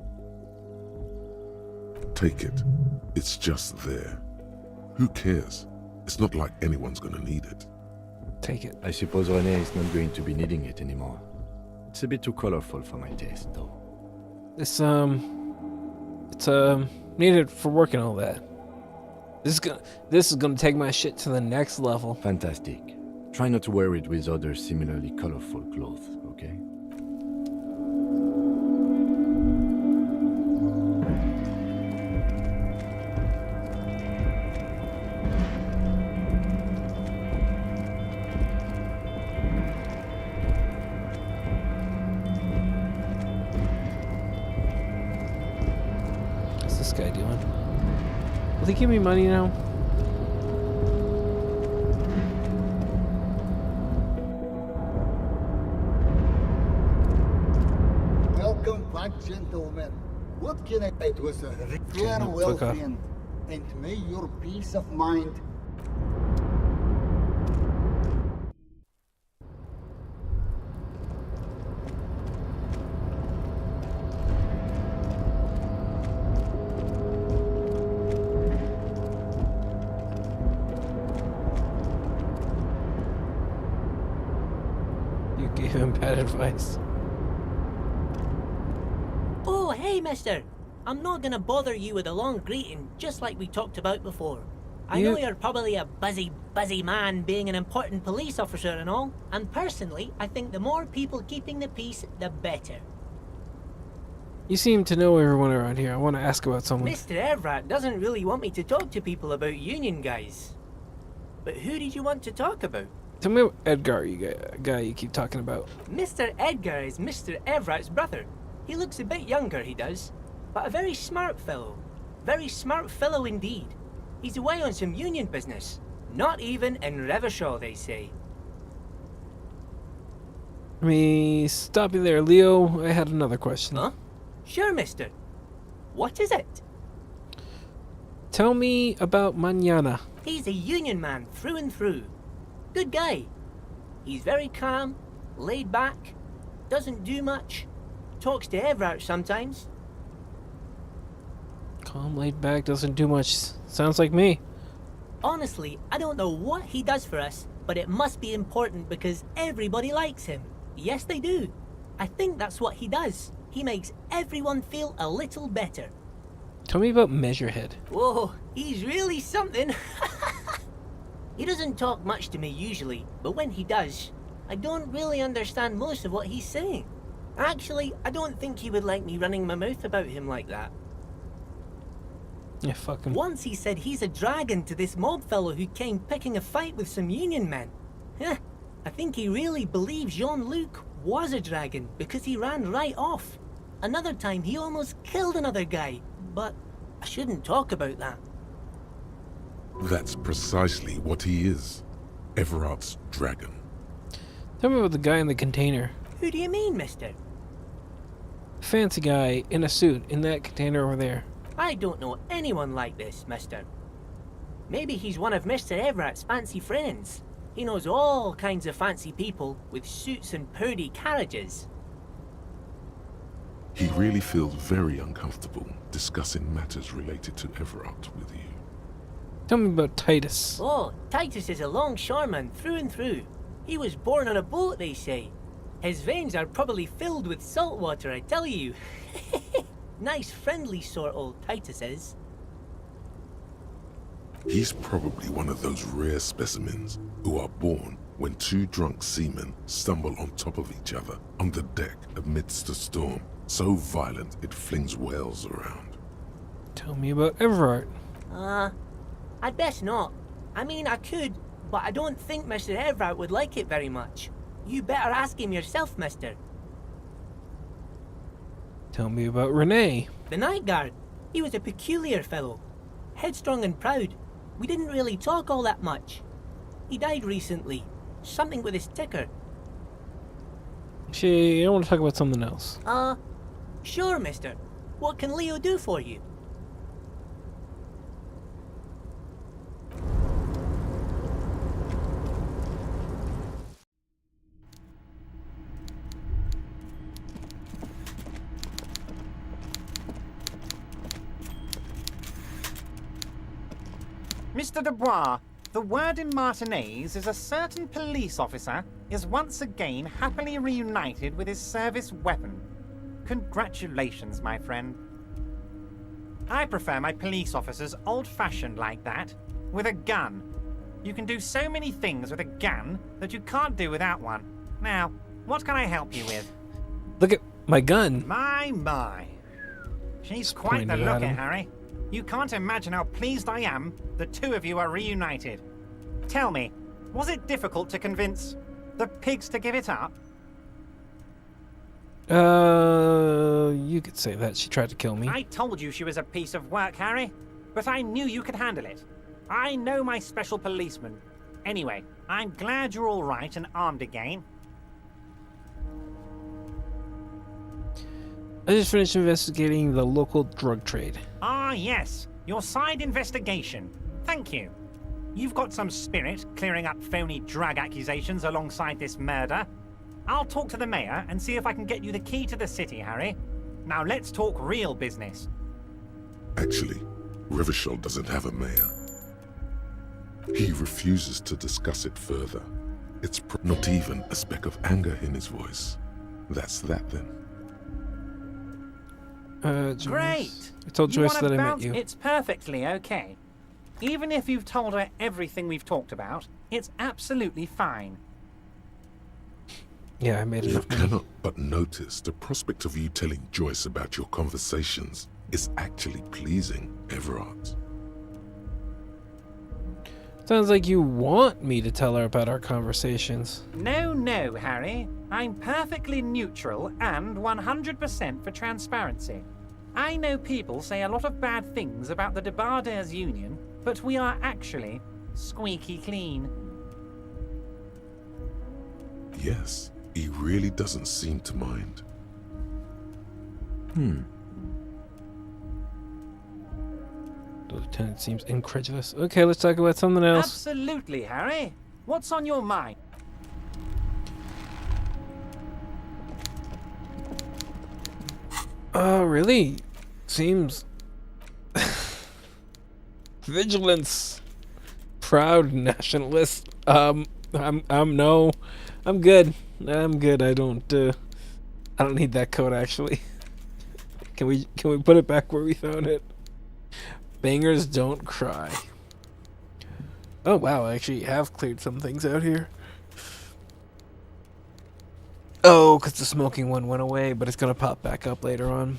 Take it. It's just there. Who cares? It's not like anyone's gonna need it. Take it. I suppose René is not going to be needing it anymore. It's a bit too colorful for my taste, though. It's needed for work and all that. This is gonna take my shit to the next level. Fantastic. Try not to wear it with other similarly colorful clothes, okay? What's this guy doing? Will he give me money now? Welcome back, gentlemen. What can I... It was a farewell, friend. And may your peace of mind... You gave him bad advice. Oh, hey, mister. I'm not gonna bother you with a long greeting, just like we talked about before. I know you're probably a busy man being an important police officer and all, and personally, I think the more people keeping the peace, the better. You seem to know everyone around here. I want to ask about someone. Mr. Evrat doesn't really want me to talk to people about union guys. But who did you want to talk about? Tell me about Edgar, guy you keep talking about. Mr. Edgar is Mr. Evrat's brother. He looks a bit younger, he does, but a very smart fellow. Very smart fellow indeed. He's away on some union business. Not even in Revershaw, they say. Let me stop you there, Leo. I had another question. Huh? Sure, mister. What is it? Tell me about Mañana. He's a union man through and through. Good guy. He's very calm, laid back, doesn't do much, talks to Everard sometimes. Calm, laid back, doesn't do much. Sounds like me. Honestly, I don't know what he does for us, but it must be important because everybody likes him. Yes, they do. I think that's what he does. He makes everyone feel a little better. Tell me about Measurehead. Whoa, he's really something. He doesn't talk much to me usually, but when he does, I don't really understand most of what he's saying. Actually, I don't think he would like me running my mouth about him like that. Yeah, fuck him. Once he said he's a dragon to this mob fellow who came picking a fight with some Union men. I think he really believes Jean-Luc was a dragon because he ran right off. Another time he almost killed another guy, but I shouldn't talk about that. That's precisely what he is. Everard's dragon. Tell me about the guy in the container. Who do you mean, mister? Fancy guy in a suit in that container over there. I don't know anyone like this, mister. Maybe he's one of Mr. Everard's fancy friends. He knows all kinds of fancy people with suits and purdy carriages. He really feels very uncomfortable discussing matters related to Everard with you. Tell me about Titus. Oh, Titus is a longshoreman through and through. He was born on a boat, they say. His veins are probably filled with salt water, I tell you. Nice, friendly sort, old Titus is. He's probably one of those rare specimens who are born when two drunk seamen stumble on top of each other on the deck amidst a storm so violent it flings whales around. Tell me about Everard. I'd best not. I mean, I could, but I don't think Mr. Everard would like it very much. You better ask him yourself, mister. Tell me about Renee. The night guard. He was a peculiar fellow. Headstrong and proud. We didn't really talk all that much. He died recently. Something with his ticker. I want to talk about something else. Sure, mister. What can Leo do for you? Mr. Dubois, the word in Martinez is a certain police officer is once again happily reunited with his service weapon. Congratulations, my friend. I prefer my police officers old-fashioned like that, with a gun. You can do so many things with a gun that you can't do without one. Now, what can I help you with? Look at my gun. My. She's quite the looker, Harry. You can't imagine how pleased I am the two of you are reunited. Tell me, was it difficult to convince the pigs to give it up? You could say that. She tried to kill me. I told you she was a piece of work, Harry, but I knew you could handle it. I know my special policeman. Anyway, I'm glad you're all right and armed again. I just finished investigating the local drug trade. Ah, yes. Your side investigation. Thank you. You've got some spirit clearing up phony drug accusations alongside this murder. I'll talk to the mayor and see if I can get you the key to the city, Harry. Now let's talk real business. Actually, Rivershell doesn't have a mayor. He refuses to discuss it further. It's not even a speck of anger in his voice. That's that then. Joyce. Great! I told Joyce that I met you. It's perfectly okay. Even if you've told her everything we've talked about, it's absolutely fine. Yeah, I made You enough money. cannot but notice the prospect of you telling Joyce about your conversations is actually pleasing, Everard. Sounds like you want me to tell her about our conversations. No, Harry. I'm perfectly neutral and 100% for transparency. I know people say a lot of bad things about the Debarders Union, but we are actually squeaky clean. Yes, he really doesn't seem to mind. The lieutenant seems incredulous. Okay, let's talk about something else. Absolutely, Harry. What's on your mind? Oh, really? Seems vigilance, proud nationalist. I'm no, I'm good. I'm good. I don't need that code actually. Can we put it back where we found it? Bangers don't cry. Oh wow, I actually have cleared some things out here. Oh, because the smoking one went away, but it's gonna pop back up later on.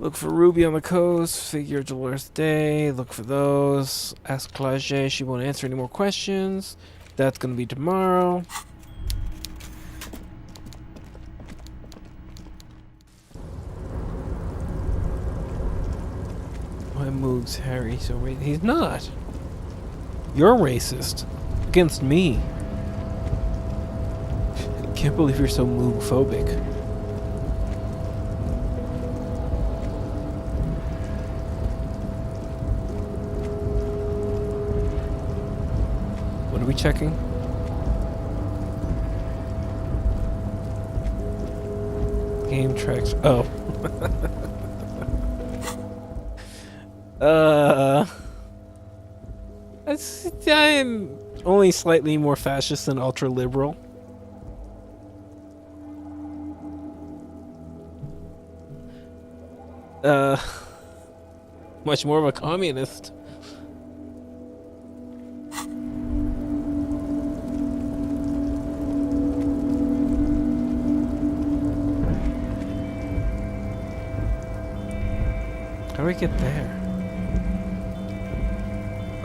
Look for Ruby on the coast, figure Dolores Day, look for those. Ask Clage, she won't answer any more questions. That's gonna be tomorrow. Why Moog's Harry so racist? He's not. You're racist. Against me. I can't believe you're so Moog-phobic. What are we checking? Game tracks. Oh. I'm only slightly more fascist than ultra liberal. Much more of a communist. How do we get there?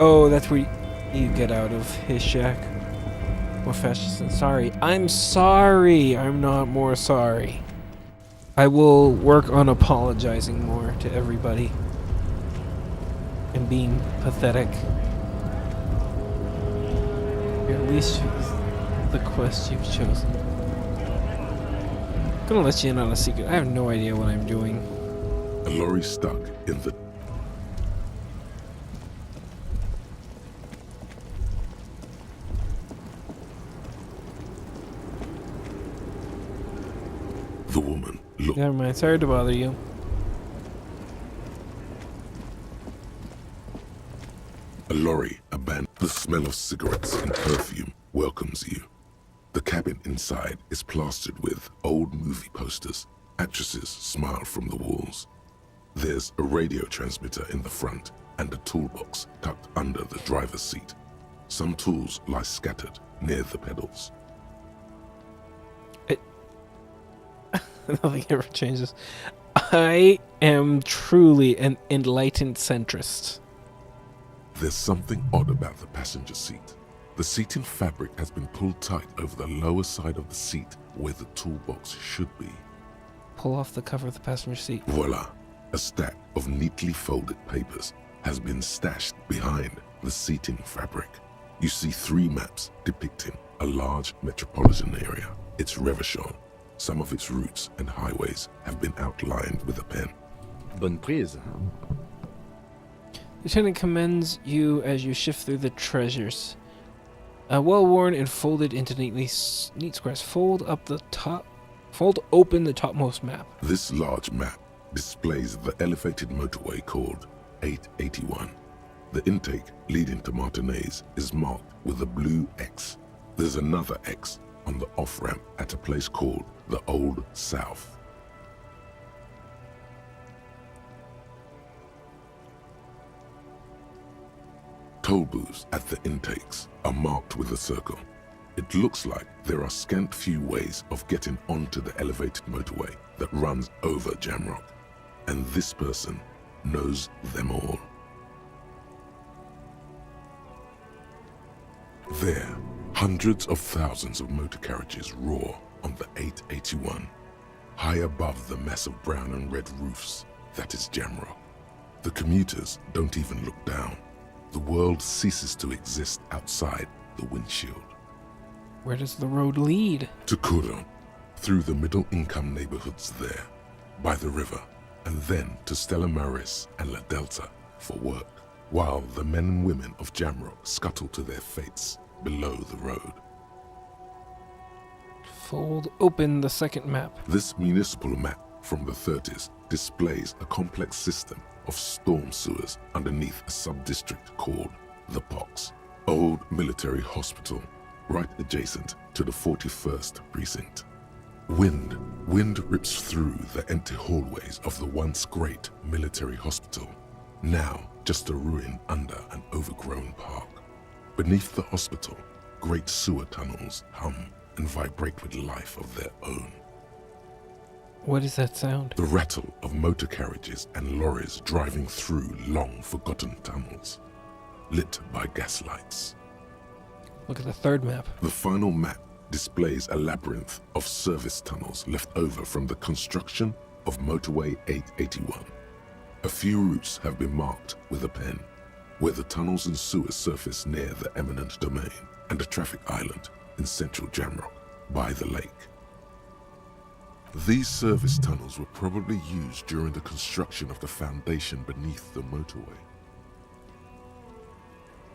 Oh, that's where you get out of his shack. More fascist than sorry. I'm sorry. I'm not more sorry. I will work on apologizing more to everybody. And being pathetic. At least choose the quest you've chosen. I'm gonna let you in on a secret. I have no idea what I'm doing. A lorry stuck in the... The woman looked... Never mind, sorry to bother you. A lorry abandoned. The smell of cigarettes and perfume welcomes you. The cabin inside is plastered with old movie posters. Actresses smile from the walls. There's a radio transmitter in the front and a toolbox tucked under the driver's seat. Some tools lie scattered near the pedals. Nothing ever changes. I am truly an enlightened centrist. There's something odd about the passenger seat. The seating fabric has been pulled tight over the lower side of the seat where the toolbox should be. Pull off the cover of the passenger seat. Voila! A stack of neatly folded papers has been stashed behind the seating fabric. You see 3 maps depicting a large metropolitan area. It's Revachol. Some of its routes and highways have been outlined with a pen. Bonne prise. Lieutenant commends you as you shift through the treasures. Well worn and folded into neat squares. Fold open the topmost map. This large map displays the elevated motorway called 881. The intake leading to Martinez is marked with a blue X. There's another X on the off-ramp at a place called the Old South. Toll booths at the intakes are marked with a circle. It looks like there are scant few ways of getting onto the elevated motorway that runs over Jamrock, and this person knows them all. There, hundreds of thousands of motor carriages roar on the 881, high above the mass of brown and red roofs that is Jamrock. The commuters don't even look down. The world ceases to exist outside the windshield. Where does the road lead? To Couronne, through the middle-income neighborhoods there, by the river, and then to Stella Maris and La Delta for work. while the men and women of Jamrock scuttle to their fates below the road. Fold open the second map. This municipal map from the 30s displays a complex system of storm sewers underneath a sub-district called the Pox, old military hospital, right adjacent to the 41st precinct. Wind rips through the empty hallways of the once great military hospital, now just a ruin under an overgrown park. Beneath the hospital, great sewer tunnels hum and vibrate with life of their own. What is that sound? The rattle of motor carriages and lorries driving through long-forgotten tunnels, lit by gaslights. Look at the third map. The final map displays a labyrinth of service tunnels left over from the construction of Motorway 881. A few routes have been marked with a pen, where the tunnels and sewers surface near the eminent domain and a traffic island in central Jamrock by the lake. These service tunnels were probably used during the construction of the foundation beneath the motorway.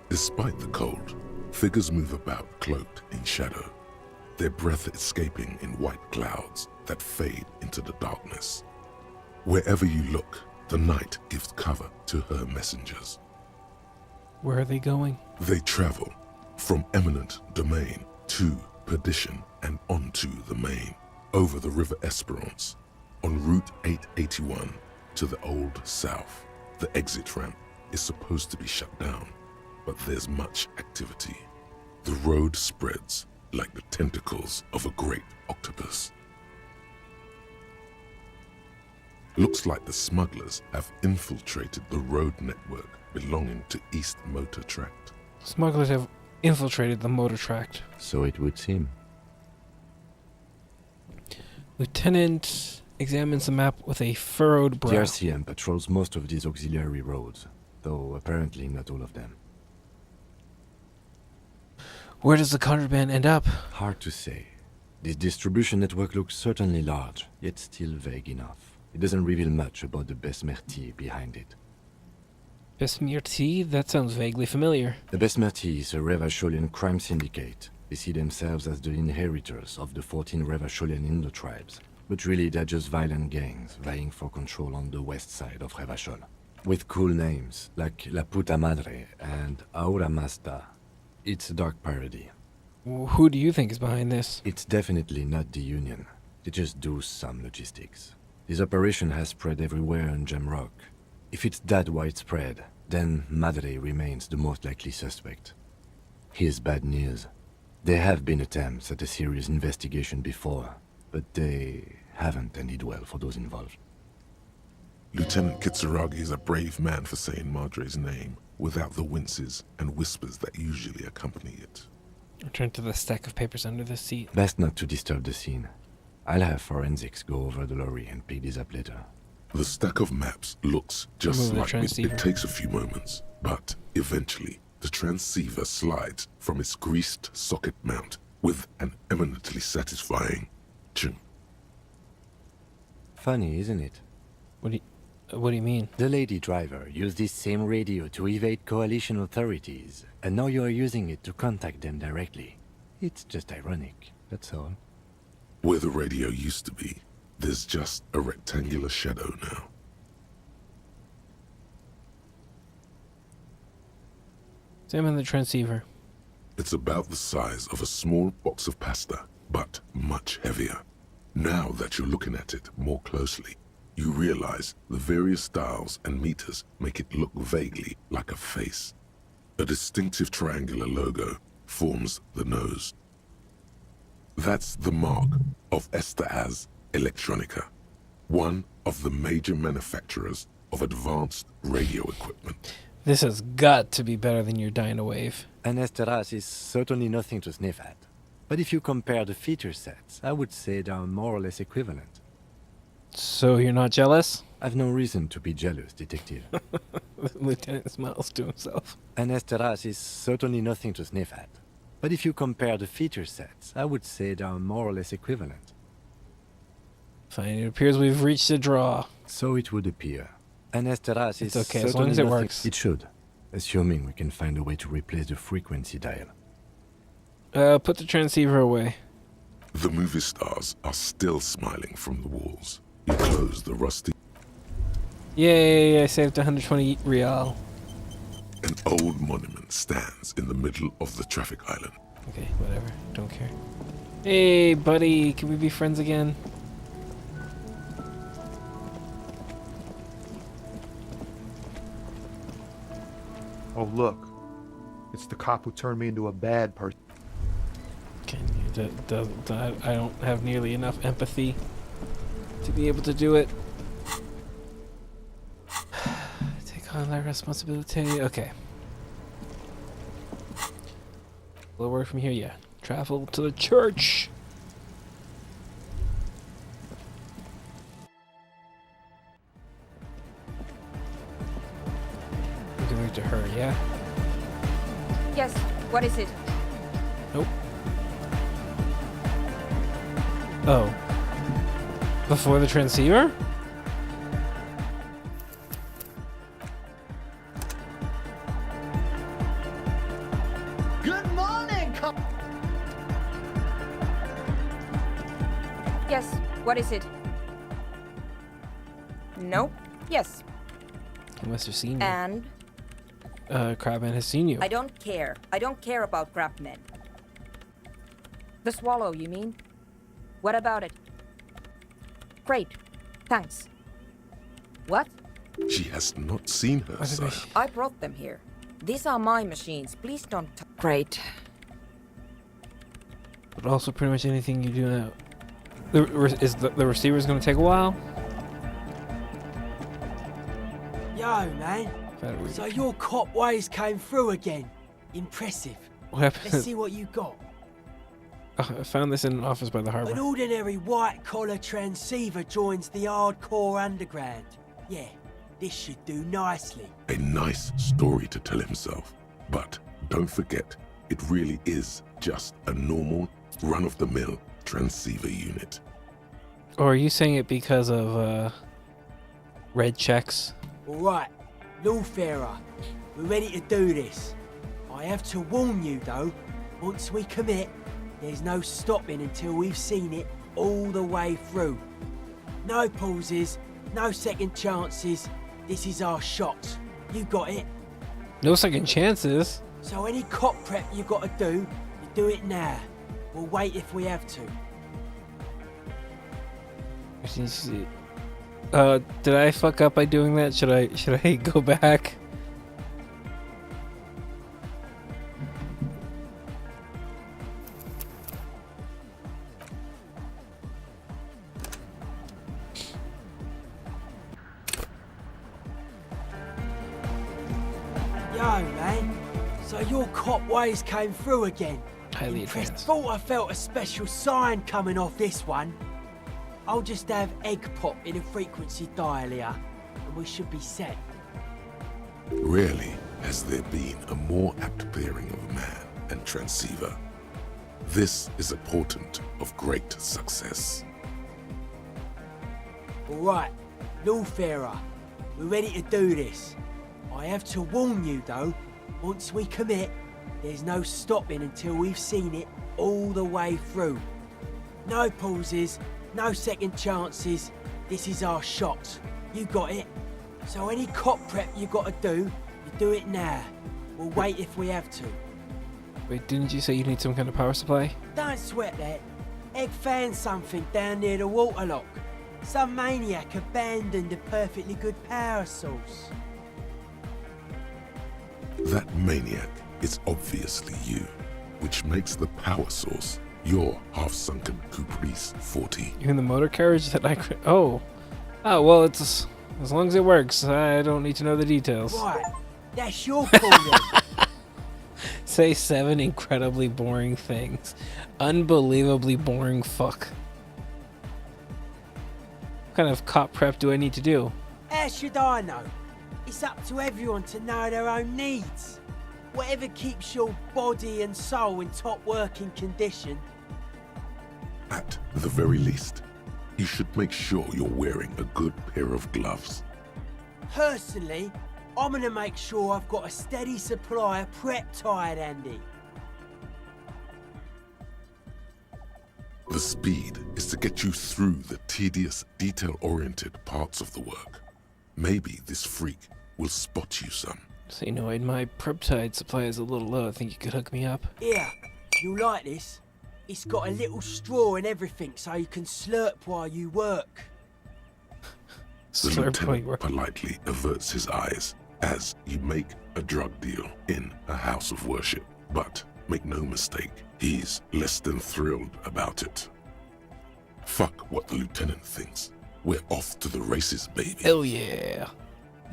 Despite the cold, figures move about cloaked in shadow, their breath escaping in white clouds that fade into the darkness. Wherever you look, the night gives cover to her messengers. Where are they going? They travel from eminent domain to perdition and onto the main, over the River Esperance, on Route 881 to the Old South. The exit ramp is supposed to be shut down, but there's much activity. The road spreads like the tentacles of a great octopus. Looks like the smugglers have infiltrated the road network belonging to East Motor Tract. Smugglers have infiltrated the motor tract. So it would seem. Lieutenant examines the map with a furrowed brow. The RCM patrols most of these auxiliary roads, though apparently not all of them. Where does the contraband end up? Hard to say. This distribution network looks certainly large, yet still vague enough. It doesn't reveal much about the Besmerti behind it. Besmerti? That sounds vaguely familiar. The Besmerti is a Revacholian crime syndicate. They see themselves as the inheritors of the 14 Revacholian Indo-tribes, but really they're just violent gangs vying for control on the west side of Revachol. With cool names like La Puta Madre and Aura Masta. It's a dark parody. Who do you think is behind this? It's definitely not the Union. They just do some logistics. This operation has spread everywhere in Jamrock. If it's that widespread, then Madre remains the most likely suspect. Here's bad news. There have been attempts at a serious investigation before, but they haven't ended well for those involved. Lieutenant Kitsuragi is a brave man for saying Madre's name without the winces and whispers that usually accompany it. Return to the stack of papers under the seat. Best not to disturb the scene. I'll have forensics go over the lorry and pick this up later. The stack of maps looks just like it. It takes a few moments, but eventually the transceiver slides from its greased socket mount with an eminently satisfying ching. Funny, isn't it? What do you mean? The lady driver used this same radio to evade coalition authorities, and now you are using it to contact them directly. It's just ironic, that's all. Where the radio used to be, there's just a rectangular shadow now. Examine the transceiver. It's about the size of a small box of pasta, but much heavier. Now that you're looking at it more closely, you realize the various dials and meters make it look vaguely like a face. A distinctive triangular logo forms the nose. That's the mark of Estaz Electronica, one of the major manufacturers of advanced radio equipment. This has got to be better than your Dynawave. An Esteras is certainly nothing to sniff at. But if you compare the feature sets, I would say they are more or less equivalent. So you're not jealous? I've no reason to be jealous, Detective. The lieutenant smiles to himself. An Esteras is certainly nothing to sniff at. But if you compare the feature sets, I would say they are more or less equivalent. Fine, it appears we've reached a draw. So it would appear. An Esteras is okay, as long as it works. It should. assuming we can find a way to replace the frequency dial. Put the transceiver away. The movie stars are still smiling from the walls. You close the rusty... Yay, I saved 120 real. An old monument stands in the middle of the traffic island. Okay, whatever. Don't care. Hey, buddy, can we be friends again? Oh, look. It's the cop who turned me into a bad person. I don't have nearly enough empathy to be able to do it. Take on that responsibility. Okay. Will it work from here? Yeah. Travel to the church. We can move to her, yeah? Yes, what is it? Nope. Oh. Before the transceiver? Good morning, cop. Yes, what is it? Nope. Yes. He must have seen you. And? Crabman has seen you. I don't care. I don't care about crabmen. The swallow, you mean? What about it? Great. Thanks. What? She has not seen her sire. I brought them here. These are my machines. Please don't... Great. But also pretty much anything you do now. The receiver's gonna take a while? Yo, man. So your cop ways came through again. Impressive. What happened? Let's see what you got. I found this in an office by the harbor. An ordinary white-collar transceiver joins the hardcore underground. Yeah, this should do nicely. A nice story to tell himself. But don't forget, it really is just a normal, run-of-the-mill transceiver unit. Or are you saying it because of, red checks? Alright, Lawfarer, we're ready to do this. I have to warn you, though, once we commit, there's no stopping until we've seen it all the way through. No pauses, no second chances. This is our shot. You got it? No second chances? So any cop prep you gotta do, you do it now. We'll wait if we have to. Did I fuck up by doing that? Should I go back? Yo, man. So your cop ways came through again. Highly Impressed. advanced. Thought I felt a special sign coming off this one. I'll just have egg pop in a frequency dial here, and we should be set. Rarely has there been a more apt pairing of man and transceiver. This is a portent of great success. Alright, Lawfarer, we're ready to do this. I have to warn you though, once we commit, there's no stopping until we've seen it all the way through. No pauses, no second chances. This is our shot. You got it? So any cop prep you gotta do, you do it now. We'll wait if we have to. Wait, didn't you say you need some kind of power supply? Don't sweat that. Egg found something down near the waterlock. Some maniac abandoned a perfectly good power source. That maniac is obviously you, which makes the power source your half-sunken Caprice 40. You in the motor carriage that I could... Oh, well, it's... As long as it works, I don't need to know the details. Right, that's your call then. Say 7 incredibly boring things. Unbelievably boring fuck. What kind of cop prep do I need to do? How should I know? It's up to everyone to know their own needs. Whatever keeps your body and soul in top working condition. At the very least, you should make sure you're wearing a good pair of gloves. Personally, I'm gonna make sure I've got a steady supply of prep tide handy. The speed is to get you through the tedious, detail-oriented parts of the work. Maybe this freak will spot you some. So, you know, my preptide supply is a little low. I think you could hook me up. Here, you'll like this. It's got a little straw and everything so you can slurp while you work. The lieutenant politely averts his eyes as you make a drug deal in a house of worship. But make no mistake, he's less than thrilled about it. Fuck what the lieutenant thinks. We're off to the races, baby. Hell yeah.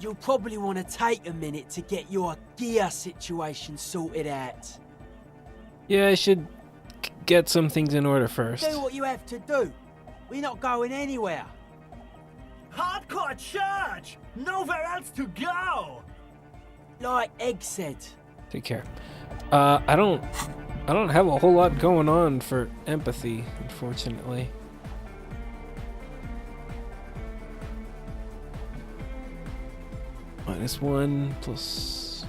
You'll probably want to take a minute to get your gear situation sorted out. Yeah, I should get some things in order first. Do what you have to do. We're not going anywhere. Hardcore church! Nowhere else to go! Like Egg said. Take care. I don't have a whole lot going on for empathy, unfortunately. -1 plus.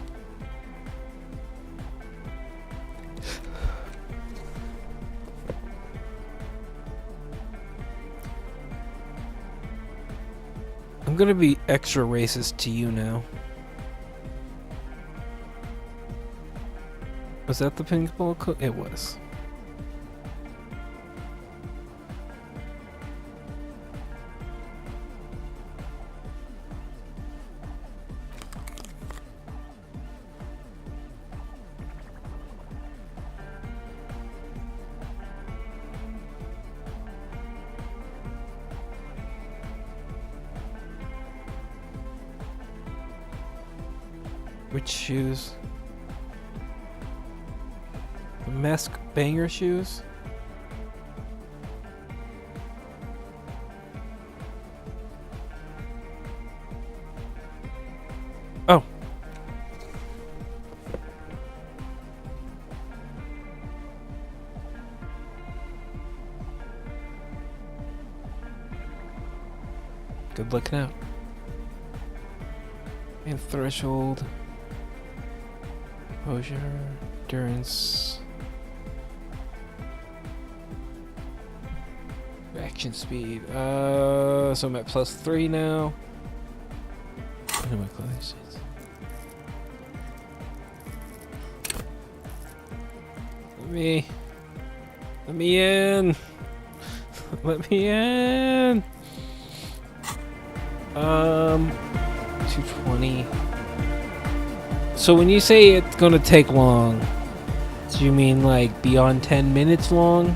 I'm gonna be extra racist to you now. Was that the paintball cook? It was. Which shoes? The mask banger shoes? Oh. Good looking out. And threshold. Composure, endurance, reaction speed. So I'm at +3 now. What are my clothing states? Let me in. Let me in. 220. So when you say it's gonna take long, do you mean like beyond 10 minutes long?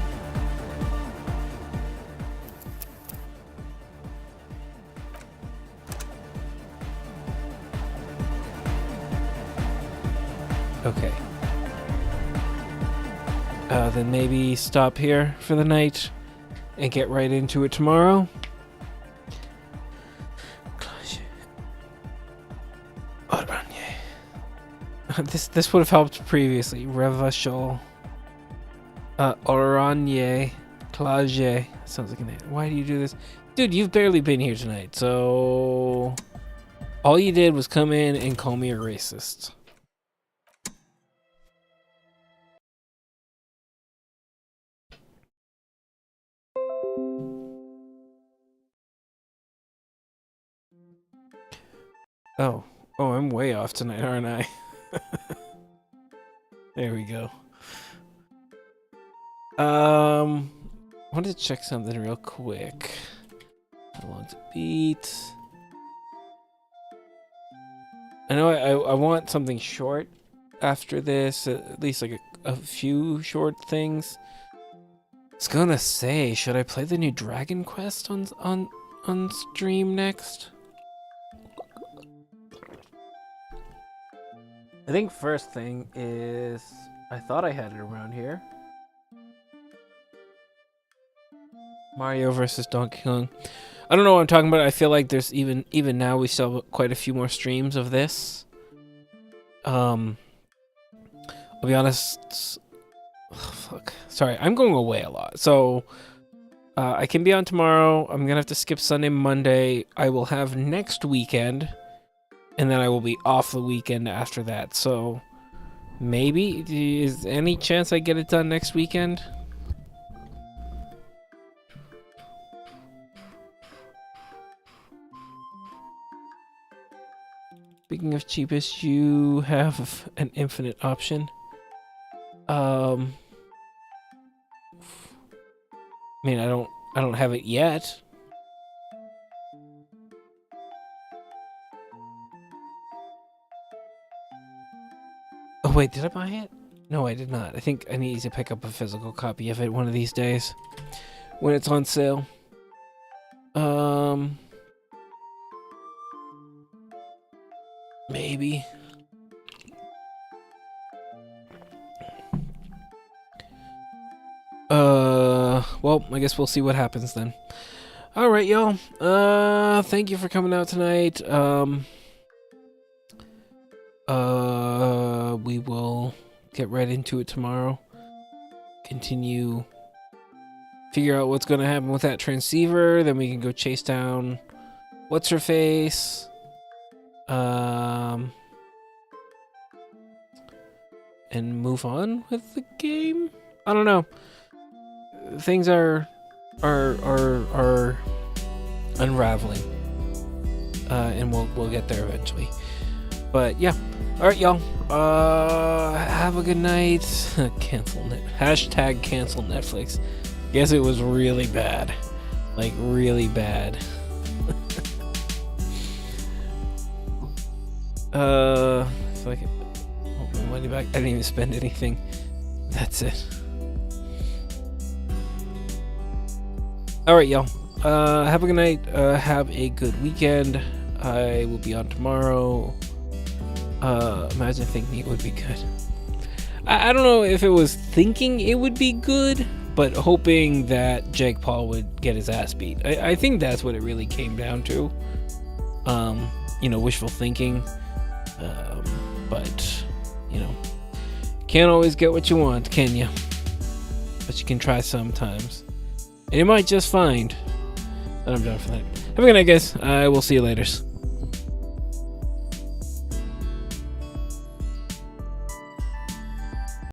Okay. Then maybe stop here for the night and get right into it tomorrow. This would have helped previously. Revachol. Oranje. Clage. Sounds like a name. Why do you do this? Dude, you've barely been here tonight, so... All you did was come in and call me a racist. Oh, I'm way off tonight, aren't I? There we go. I wanted to check something real quick. How long to beat? I know I want something short after this, at least like a few short things. I was gonna say, should I play the new Dragon Quest on stream next? I think first thing is, I thought I had it around here. Mario versus Donkey Kong. I don't know what I'm talking about. I feel like there's even now we still have quite a few more streams of this. I'll be honest. Oh, fuck. Sorry, I'm going away a lot. So I can be on tomorrow. I'm gonna have to skip Sunday, Monday. I will have next weekend. and then I will be off the weekend after that. So maybe, is any chance I get it done next weekend? Speaking of cheapest, you have an infinite option. I mean, I don't have it yet. Oh wait, did I buy it? No, I did not. I think I need to pick up a physical copy of it one of these days when it's on sale. Maybe. Well, I guess we'll see what happens then. All right, y'all. Thank you for coming out tonight. We will get right into it tomorrow. Continue, figure out what's going to happen with that transceiver. Then we can go chase down what's her face. And move on with the game. I don't know. Things are unraveling, and we'll get there eventually. But yeah, all right, y'all. Have a good night. Cancel Netflix. Guess it was really bad, like really bad. So I can want my money back. I didn't even spend anything. That's it. Alright, y'all. Have a good night. Have a good weekend. I will be on tomorrow. Imagine thinking it would be good. I don't know if it was thinking it would be good, but hoping that Jake Paul would get his ass beat. I think that's what it really came down to. Wishful thinking. But, can't always get what you want, can you? But you can try sometimes. And you might just find that I'm done for that. Have a good night, guys. I will see you later.